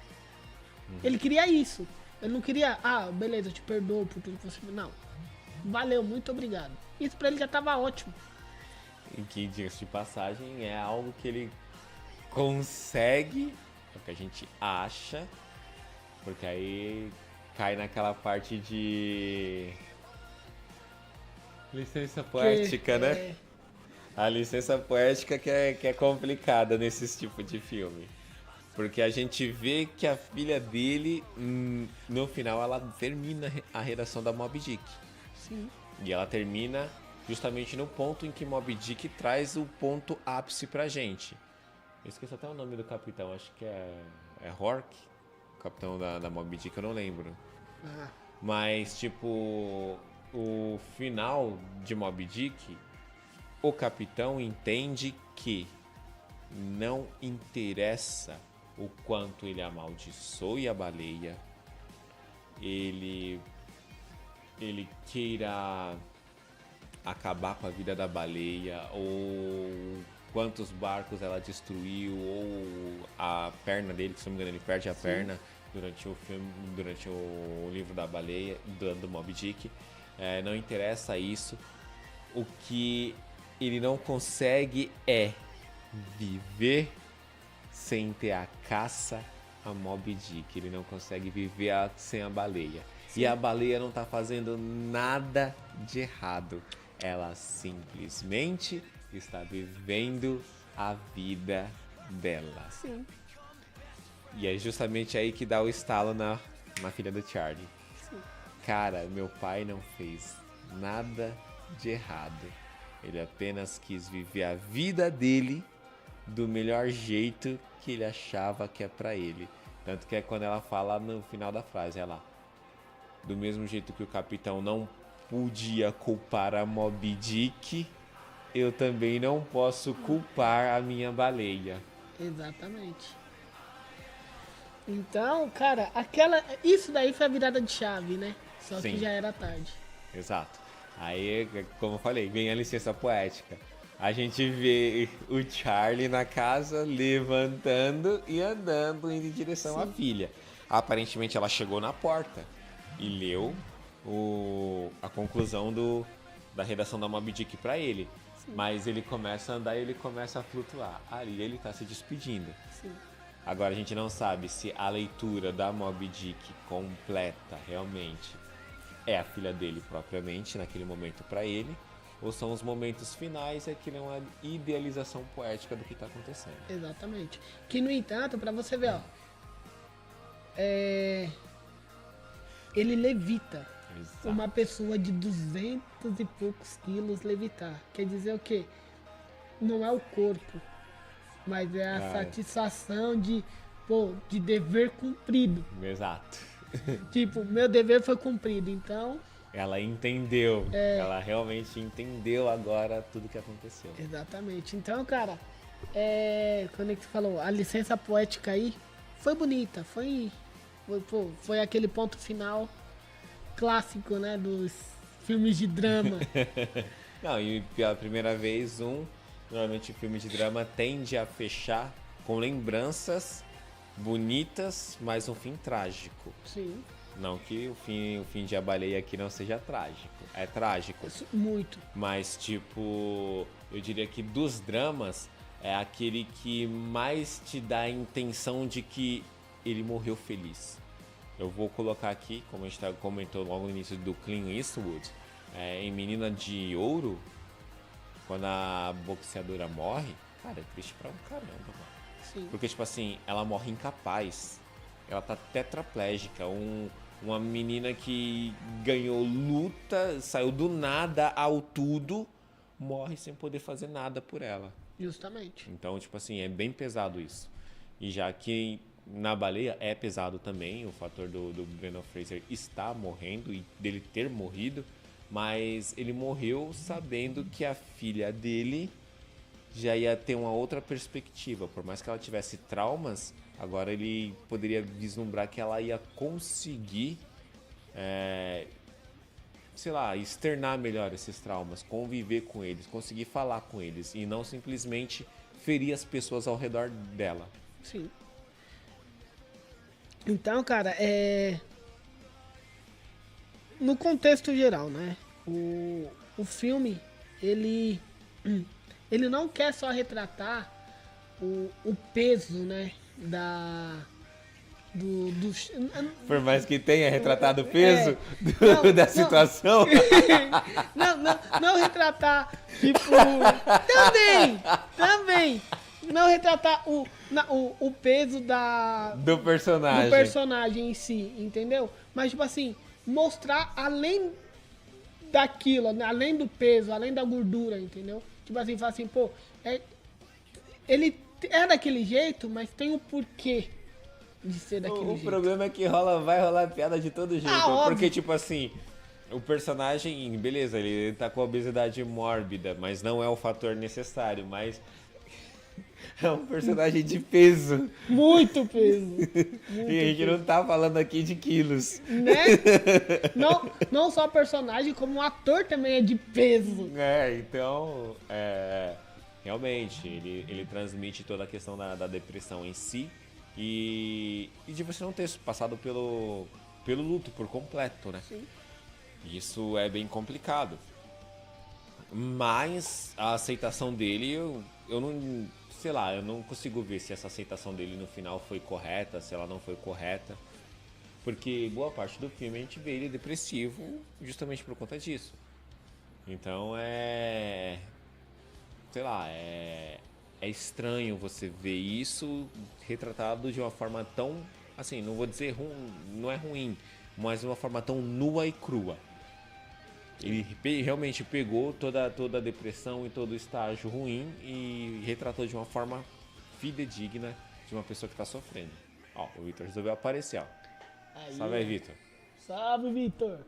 Ele queria isso. Ele não queria, beleza, eu te perdoo por tudo que você... Não. Valeu, muito obrigado. Isso pra ele já tava ótimo. E que, diga-se de passagem, é algo que ele consegue, é o que a gente acha, porque aí cai naquela parte de licença poética, né? A licença poética que é complicada nesses tipos de filme. Porque a gente vê que a filha dele, no final, ela termina a redação da Moby Dick. Sim. E ela termina justamente no ponto em que Moby Dick traz o ponto ápice pra gente. Eu esqueci até o nome do capitão, acho que é Hork, o capitão da Moby Dick, eu não lembro. Mas, tipo, o final de Moby Dick, o capitão entende que não interessa o quanto ele amaldiçoe a baleia, ele queira acabar com a vida da baleia, ou quantos barcos ela destruiu, ou a perna dele, que se não me engano ele perde a perna durante o filme, durante o livro da baleia, do Moby Dick. Não interessa isso. O que ele não consegue é viver sem ter a caça a Moby Dick. Ele não consegue viver sem a baleia. Sim. E a baleia não tá fazendo nada de errado. Ela simplesmente está vivendo a vida dela. Sim. E é justamente aí que dá o estalo na filha do Charlie. Sim. Cara, meu pai não fez nada de errado. Ele apenas quis viver a vida dele do melhor jeito que ele achava que é pra ele. Tanto que é quando ela fala no final da frase, ela, do mesmo jeito que o capitão não podia culpar a Moby Dick, eu também não posso culpar a minha baleia. Exatamente. Então, cara, isso daí foi a virada de chave, né? Só Sim. que já era tarde. Exato. Aí, como eu falei, vem a licença poética. a gente vê o Charlie na casa levantando e andando indo em direção à filha. Aparentemente ela chegou na porta e leu a conclusão da redação da Moby Dick pra ele. Sim. Mas ele começa a andar e ele começa a flutuar. Ali ele tá se despedindo. Sim. Agora a gente não sabe se a leitura da Moby Dick completa realmente é a filha dele propriamente naquele momento pra ele, ou são os momentos finais que não é idealização poética do que tá acontecendo. Exatamente. Que, no entanto, pra você ver, ó. Ele levita. Exato. Uma pessoa de 200 e poucos quilos levitar. Quer dizer o quê? Não é o corpo, mas é a satisfação de dever cumprido. Exato. Tipo, meu dever foi cumprido, então... Ela entendeu. Ela realmente entendeu agora tudo que aconteceu. Exatamente. Então, cara, quando é que você falou? A licença poética aí foi bonita. Foi aquele ponto final clássico, né? Dos filmes de drama. Não, e pela primeira vez, normalmente o filme de drama tende a fechar com lembranças bonitas, mas um fim trágico. Sim. Não que o fim de A Baleia aqui não seja trágico. É trágico. Muito. Mas, tipo, eu diria que dos dramas, é aquele que mais te dá a intenção de que ele morreu feliz. Eu vou colocar aqui, como a gente comentou logo no início do Clint Eastwood, em Menina de Ouro, quando a boxeadora morre, cara, é triste pra um caramba, mano. Sim. Porque, tipo assim, ela morre incapaz. Ela tá tetraplégica. Uma menina que ganhou luta, saiu do nada ao tudo, morre sem poder fazer nada por ela. Justamente. Então, tipo assim, é bem pesado isso. E já que na Baleia é pesado também, o fator do Brendan Fraser estar morrendo e dele ter morrido, mas ele morreu sabendo que a filha dele já ia ter uma outra perspectiva. Por mais que ela tivesse traumas, agora ele poderia vislumbrar que ela ia conseguir, sei lá, externar melhor esses traumas, conviver com eles, conseguir falar com eles e não simplesmente ferir as pessoas ao redor dela. Sim. Então, cara, no contexto geral, né? O filme, ele não quer só retratar o peso, né? Por mais que tenha retratado o peso da não. situação. Não retratar, tipo... Também. Não retratar o peso Do personagem. do personagem em si, entendeu? Mas, tipo assim, mostrar além daquilo, né? Além do peso, além da gordura, entendeu? Tipo assim, falar assim, pô, ele é daquele jeito, mas tem um porquê de ser daquele jeito. O problema é que vai rolar piada de todo jeito. Óbvio. Porque, tipo assim, o personagem, beleza, ele tá com obesidade mórbida, mas não é o fator necessário, mas é um personagem de peso. Muito peso. E a gente não tá falando aqui de quilos. Né? Não só o personagem, como o ator também é de peso. Então, realmente, ele transmite toda a questão da depressão em si e de você não ter passado pelo luto por completo, né? Sim. Isso é bem complicado. Mas a aceitação dele, eu não... Sei lá, eu não consigo ver se essa aceitação dele no final foi correta, se ela não foi correta. Porque boa parte do filme a gente vê ele depressivo justamente por conta disso. Então sei lá, é estranho você ver isso retratado de uma forma tão, assim, não vou dizer não é ruim, mas de uma forma tão nua e crua. Ele realmente pegou toda a depressão e todo o estágio ruim e retratou de uma forma fidedigna de uma pessoa que está sofrendo. Ó, o Vitor resolveu aparecer, ó. Salve aí, Vitor. Salve, Vitor.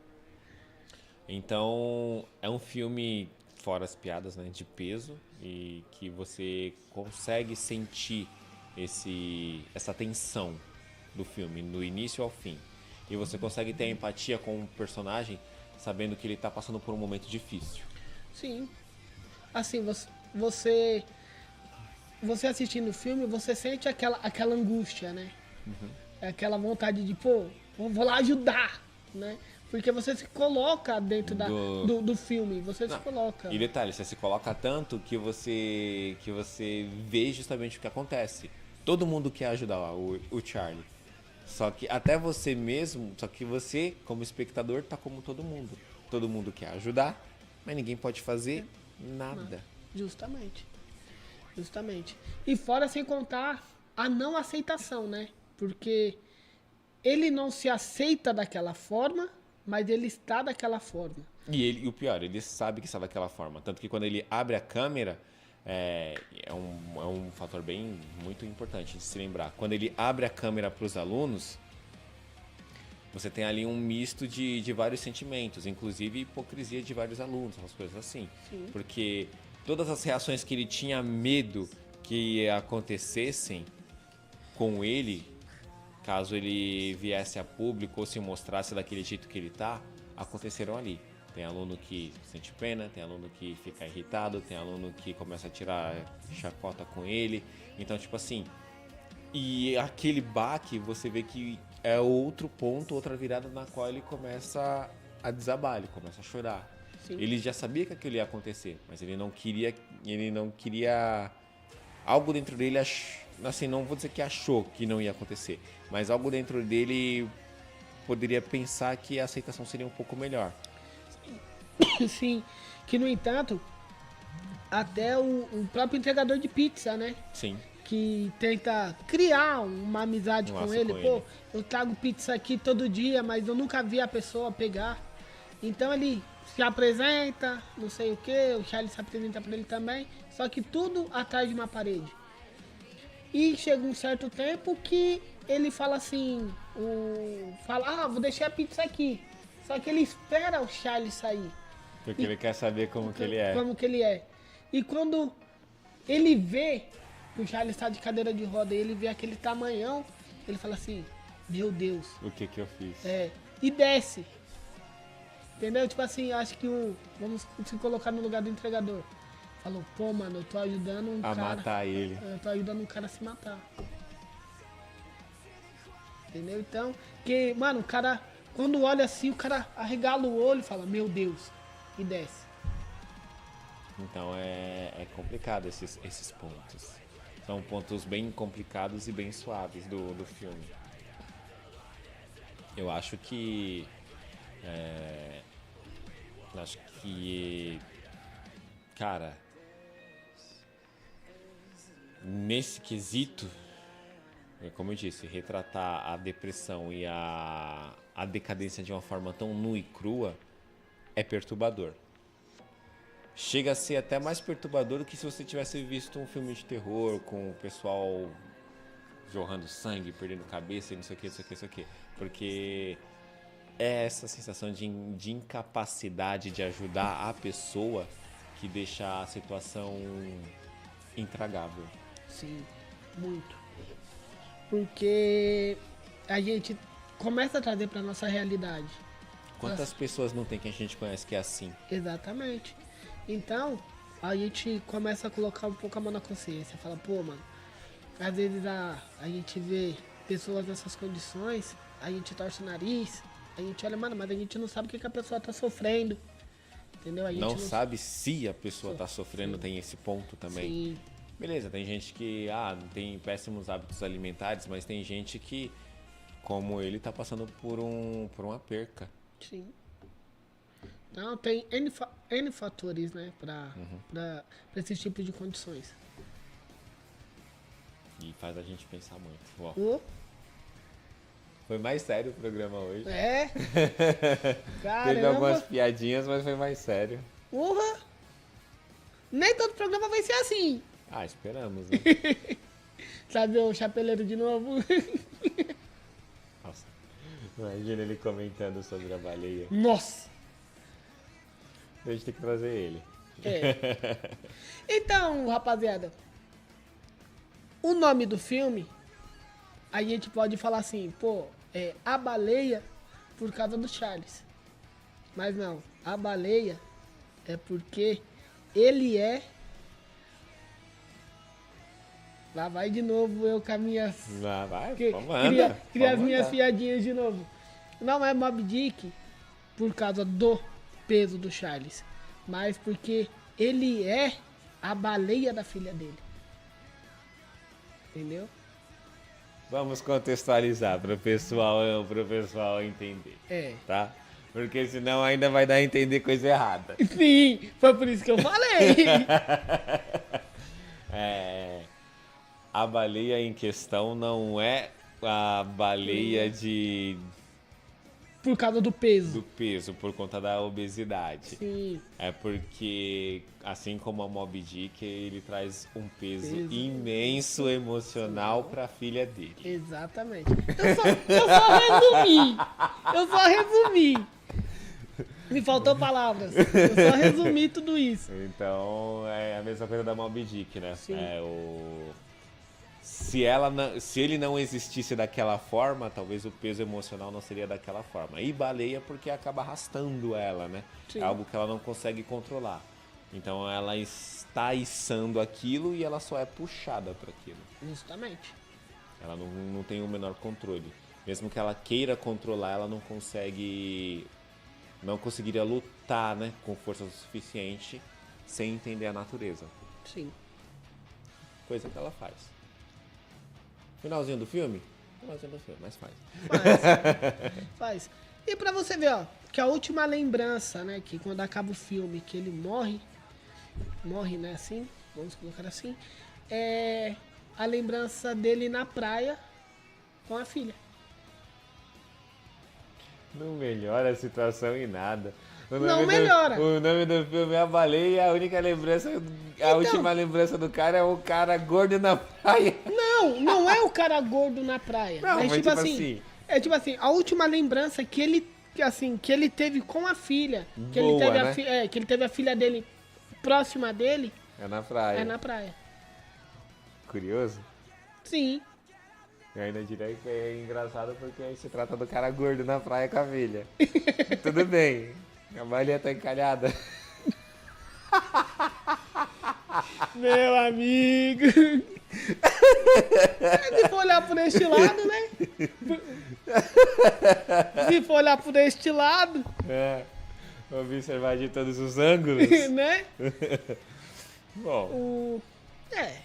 Então, é um filme, fora as piadas, né, de peso, e que você consegue sentir essa tensão do filme, do início ao fim. E você consegue ter empatia com o personagem, sabendo que ele tá passando por um momento difícil. Sim. Assim, você assistindo o filme, você sente aquela angústia, né? Aquela vontade de, pô, vou lá ajudar, né? Porque você se coloca dentro do filme, você se coloca. E detalhe, você se coloca tanto que você vê justamente o que acontece. Todo mundo quer ajudar o Charlie. Só que até você mesmo, só que você, como espectador, tá como todo mundo. Todo mundo quer ajudar, mas ninguém pode fazer nada. Justamente. E fora sem contar a não aceitação, né? Porque ele não se aceita daquela forma, mas ele está daquela forma. E o pior, ele sabe que está daquela forma. Tanto que quando ele abre a câmera, é um fator muito importante de se lembrar. Quando ele abre a câmera para os alunos, você tem ali um misto de vários sentimentos, inclusive hipocrisia de vários alunos, umas coisas assim. Sim. Porque todas as reações que ele tinha medo que acontecessem com ele, caso ele viesse a público ou se mostrasse daquele jeito que ele tá, aconteceram ali. Tem aluno que sente pena, tem aluno que fica irritado, tem aluno que começa a tirar chacota com ele. Então, tipo assim, e aquele baque, você vê que é outro ponto, outra virada na qual ele começa a desabar, ele começa a chorar. Sim. Ele já sabia que aquilo ia acontecer, mas ele não queria algo dentro dele, assim, não vou dizer que achou que não ia acontecer, mas algo dentro dele poderia pensar que a aceitação seria um pouco melhor. Sim, que no entanto, até o próprio entregador de pizza, né? Sim. Que tenta criar uma amizade com ele. Pô, eu trago pizza aqui todo dia, mas eu nunca vi a pessoa pegar. Então ele se apresenta, não sei o que, o Charlie se apresenta pra ele também, só que tudo atrás de uma parede. E chega um certo tempo que ele fala assim, vou deixar a pizza aqui. Só que ele espera o Charlie sair. Porque ele quer saber como que ele é. Como que ele é. E quando ele vê que o Charlie está de cadeira de roda e ele vê aquele tamanhão, ele fala assim, meu Deus. O que eu fiz? E desce. Entendeu? Tipo assim, acho que vamos se colocar no lugar do entregador. Falou, pô, mano, eu tô ajudando um cara... A matar ele. Eu tô ajudando um cara a se matar. Entendeu? Então, que, mano, o cara, quando olha assim, o cara arregala o olho e fala, meu Deus, e desce. Então é complicado esses pontos. São pontos bem complicados e bem suaves do filme. Eu acho que... Cara... Nesse quesito, como eu disse, retratar a depressão e a decadência de uma forma tão nua e crua é perturbador. Chega a ser até mais perturbador do que se você tivesse visto um filme de terror com o pessoal jorrando sangue, perdendo cabeça e não sei o que. Porque é essa sensação de incapacidade de ajudar a pessoa que deixa a situação intragável. Sim, muito. Porque a gente começa a trazer pra nossa realidade. Quantas pessoas não tem que a gente conhece que é assim? Exatamente. Então, a gente começa a colocar um pouco a mão na consciência. Fala, pô, mano, às vezes a gente vê pessoas nessas condições, a gente torce o nariz, a gente olha, mano, mas a gente não sabe o que a pessoa tá sofrendo. Entendeu? A gente não sabe se a pessoa tá sofrendo, tem esse ponto também. Sim. Beleza, tem gente que tem péssimos hábitos alimentares, mas tem gente que, como ele, tá passando por uma perca. Sim. Então tem N fatores, né, pra esse tipo de condições. E faz a gente pensar muito. Ó, foi mais sério o programa hoje. Caramba. Teve algumas piadinhas, mas foi mais sério. Nem todo programa vai ser assim. Esperamos, né? Sabe o chapeleiro de novo? Nossa, imagina ele comentando sobre a baleia. Nossa! A gente tem que trazer ele. Então, rapaziada, o nome do filme, a gente pode falar assim, pô, A Baleia por causa do Charles. Mas não, a baleia é porque ele é Lá vai de novo eu com as minhas... Lá vai, que- vamos cria as minhas piadinhas de novo. Não é Moby Dick por causa do peso do Charles, mas porque ele é a baleia da filha dele. Entendeu? Vamos contextualizar para o pessoal entender, É. tá? Porque senão ainda vai dar a entender coisa errada. Sim, foi por isso que eu falei. A baleia em questão não é a baleia Por causa do do peso. peso por conta da obesidade. Sim. É porque, assim como a Moby Dick, ele traz um peso Peso. imenso emocional para a filha dele. Exatamente. Eu só resumi. Me faltou palavras. Eu só resumi tudo isso. Então, é a mesma coisa da Moby Dick, né? Sim. Se ele não existisse daquela forma, talvez o peso emocional não seria daquela forma. E baleia porque acaba arrastando ela, né? Sim. É algo que ela não consegue controlar. Então ela está içando aquilo e ela só é puxada para aquilo. Justamente. Ela não tem o menor controle. Mesmo que ela queira controlar, ela não conseguiria lutar, né, com força o suficiente sem entender a natureza. Sim. Coisa que ela faz. Finalzinho do filme? Finalzinho do filme, mas faz. Faz. E pra você ver, ó, que a última lembrança, né, que quando acaba o filme, que ele morre, né, assim, vamos colocar assim, é a lembrança dele na praia com a filha. Não melhora a situação em nada. Não melhora. O nome do filme é A Baleia e a única lembrança, última lembrança do cara é o cara gordo na praia. Não é o cara gordo na praia. Não, mas mas tipo tipo assim, assim. é tipo assim, a última lembrança que ele teve com a filha, que ele Boa, teve né? que ele teve a filha dele próxima dele, É na praia. é na praia. Curioso? Sim. Eu ainda diria que é engraçado porque aí se trata do cara gordo na praia com a filha. Tudo bem. A baleia tá encalhada. Meu amigo. Se for olhar por este lado, né? Se for olhar por este lado, É. Observar de todos os ângulos. né? Bom, É,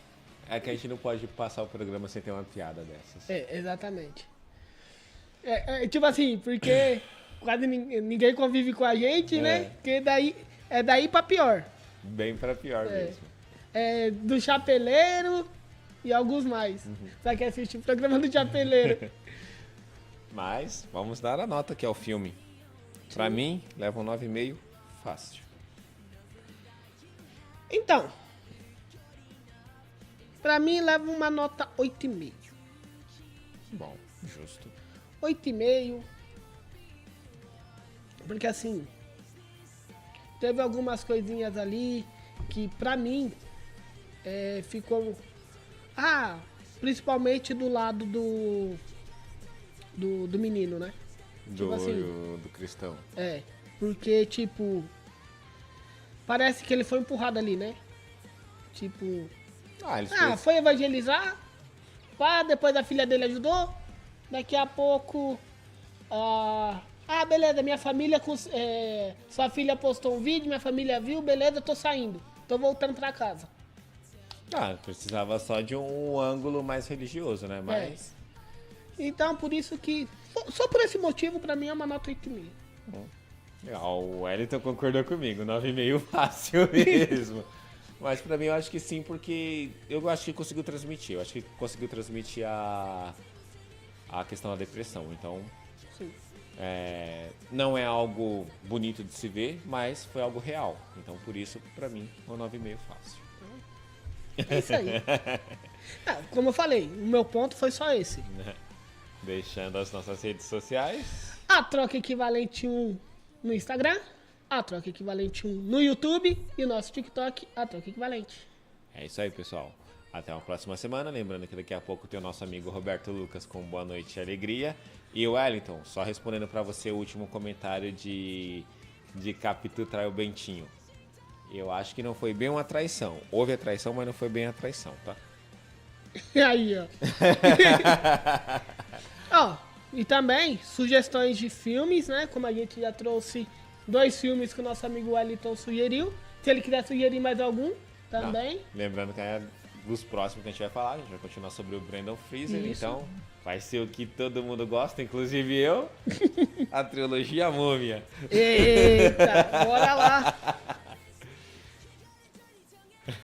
é que a gente não pode passar o programa sem ter uma piada dessas. exatamente. Tipo assim, porque quase ninguém convive com a gente, né? Porque daí pra pior. Bem pra pior mesmo. Do Chapeleiro e alguns mais. Só que assiste o programa do Chapeleiro. Mas vamos dar a nota que é o filme. Pra mim, leva um 9,5 fácil. Então, pra mim leva uma nota 8,5. Bom, justo. 8,5. Porque assim, teve algumas coisinhas ali que pra mim ficou. Principalmente do lado do menino, né? Do, assim, do cristão. Porque tipo. Parece que ele foi empurrado ali, né? Tipo. Ele Foi evangelizar. Depois a filha dele ajudou. Daqui a pouco. Beleza, minha família. Sua filha postou um vídeo, minha família viu, beleza, eu tô saindo. Tô voltando pra casa. precisava só de um ângulo mais religioso, né? Mas. Então, por isso que. Só por esse motivo, pra mim é uma nota 8,5. O Wellington concordou comigo, 9,5 fácil mesmo. Mas pra mim eu acho que sim, porque eu acho que conseguiu transmitir. Eu acho que conseguiu transmitir a questão da depressão. Então, Sim. não é algo bonito de se ver, mas foi algo real. Então, por isso, pra mim, um 9,5 fácil. É isso aí. Como eu falei, o meu ponto foi só esse. Deixando as nossas redes sociais. A Troca Equivalente 1 no Instagram, a Troca Equivalente 1 no YouTube e o nosso TikTok, a Troca Equivalente. É isso aí, pessoal. Até uma próxima semana. Lembrando que daqui a pouco tem o nosso amigo Roberto Lucas com Boa Noite e Alegria. E o Wellington, só respondendo pra você o último comentário de Capitu traiu o Bentinho. Eu acho que não foi bem uma traição. Houve a traição, mas não foi bem a traição, tá? Aí, ó. Ó, e também sugestões de filmes, né? Como a gente já trouxe 2 filmes que o nosso amigo Wellington sugeriu. Se ele quiser sugerir mais algum, também. Não, lembrando que é dos próximos que a gente vai falar, a gente vai continuar sobre o Brendan Fraser, Isso. então vai ser o que todo mundo gosta, inclusive eu, a trilogia Múmia. Eita, bora lá.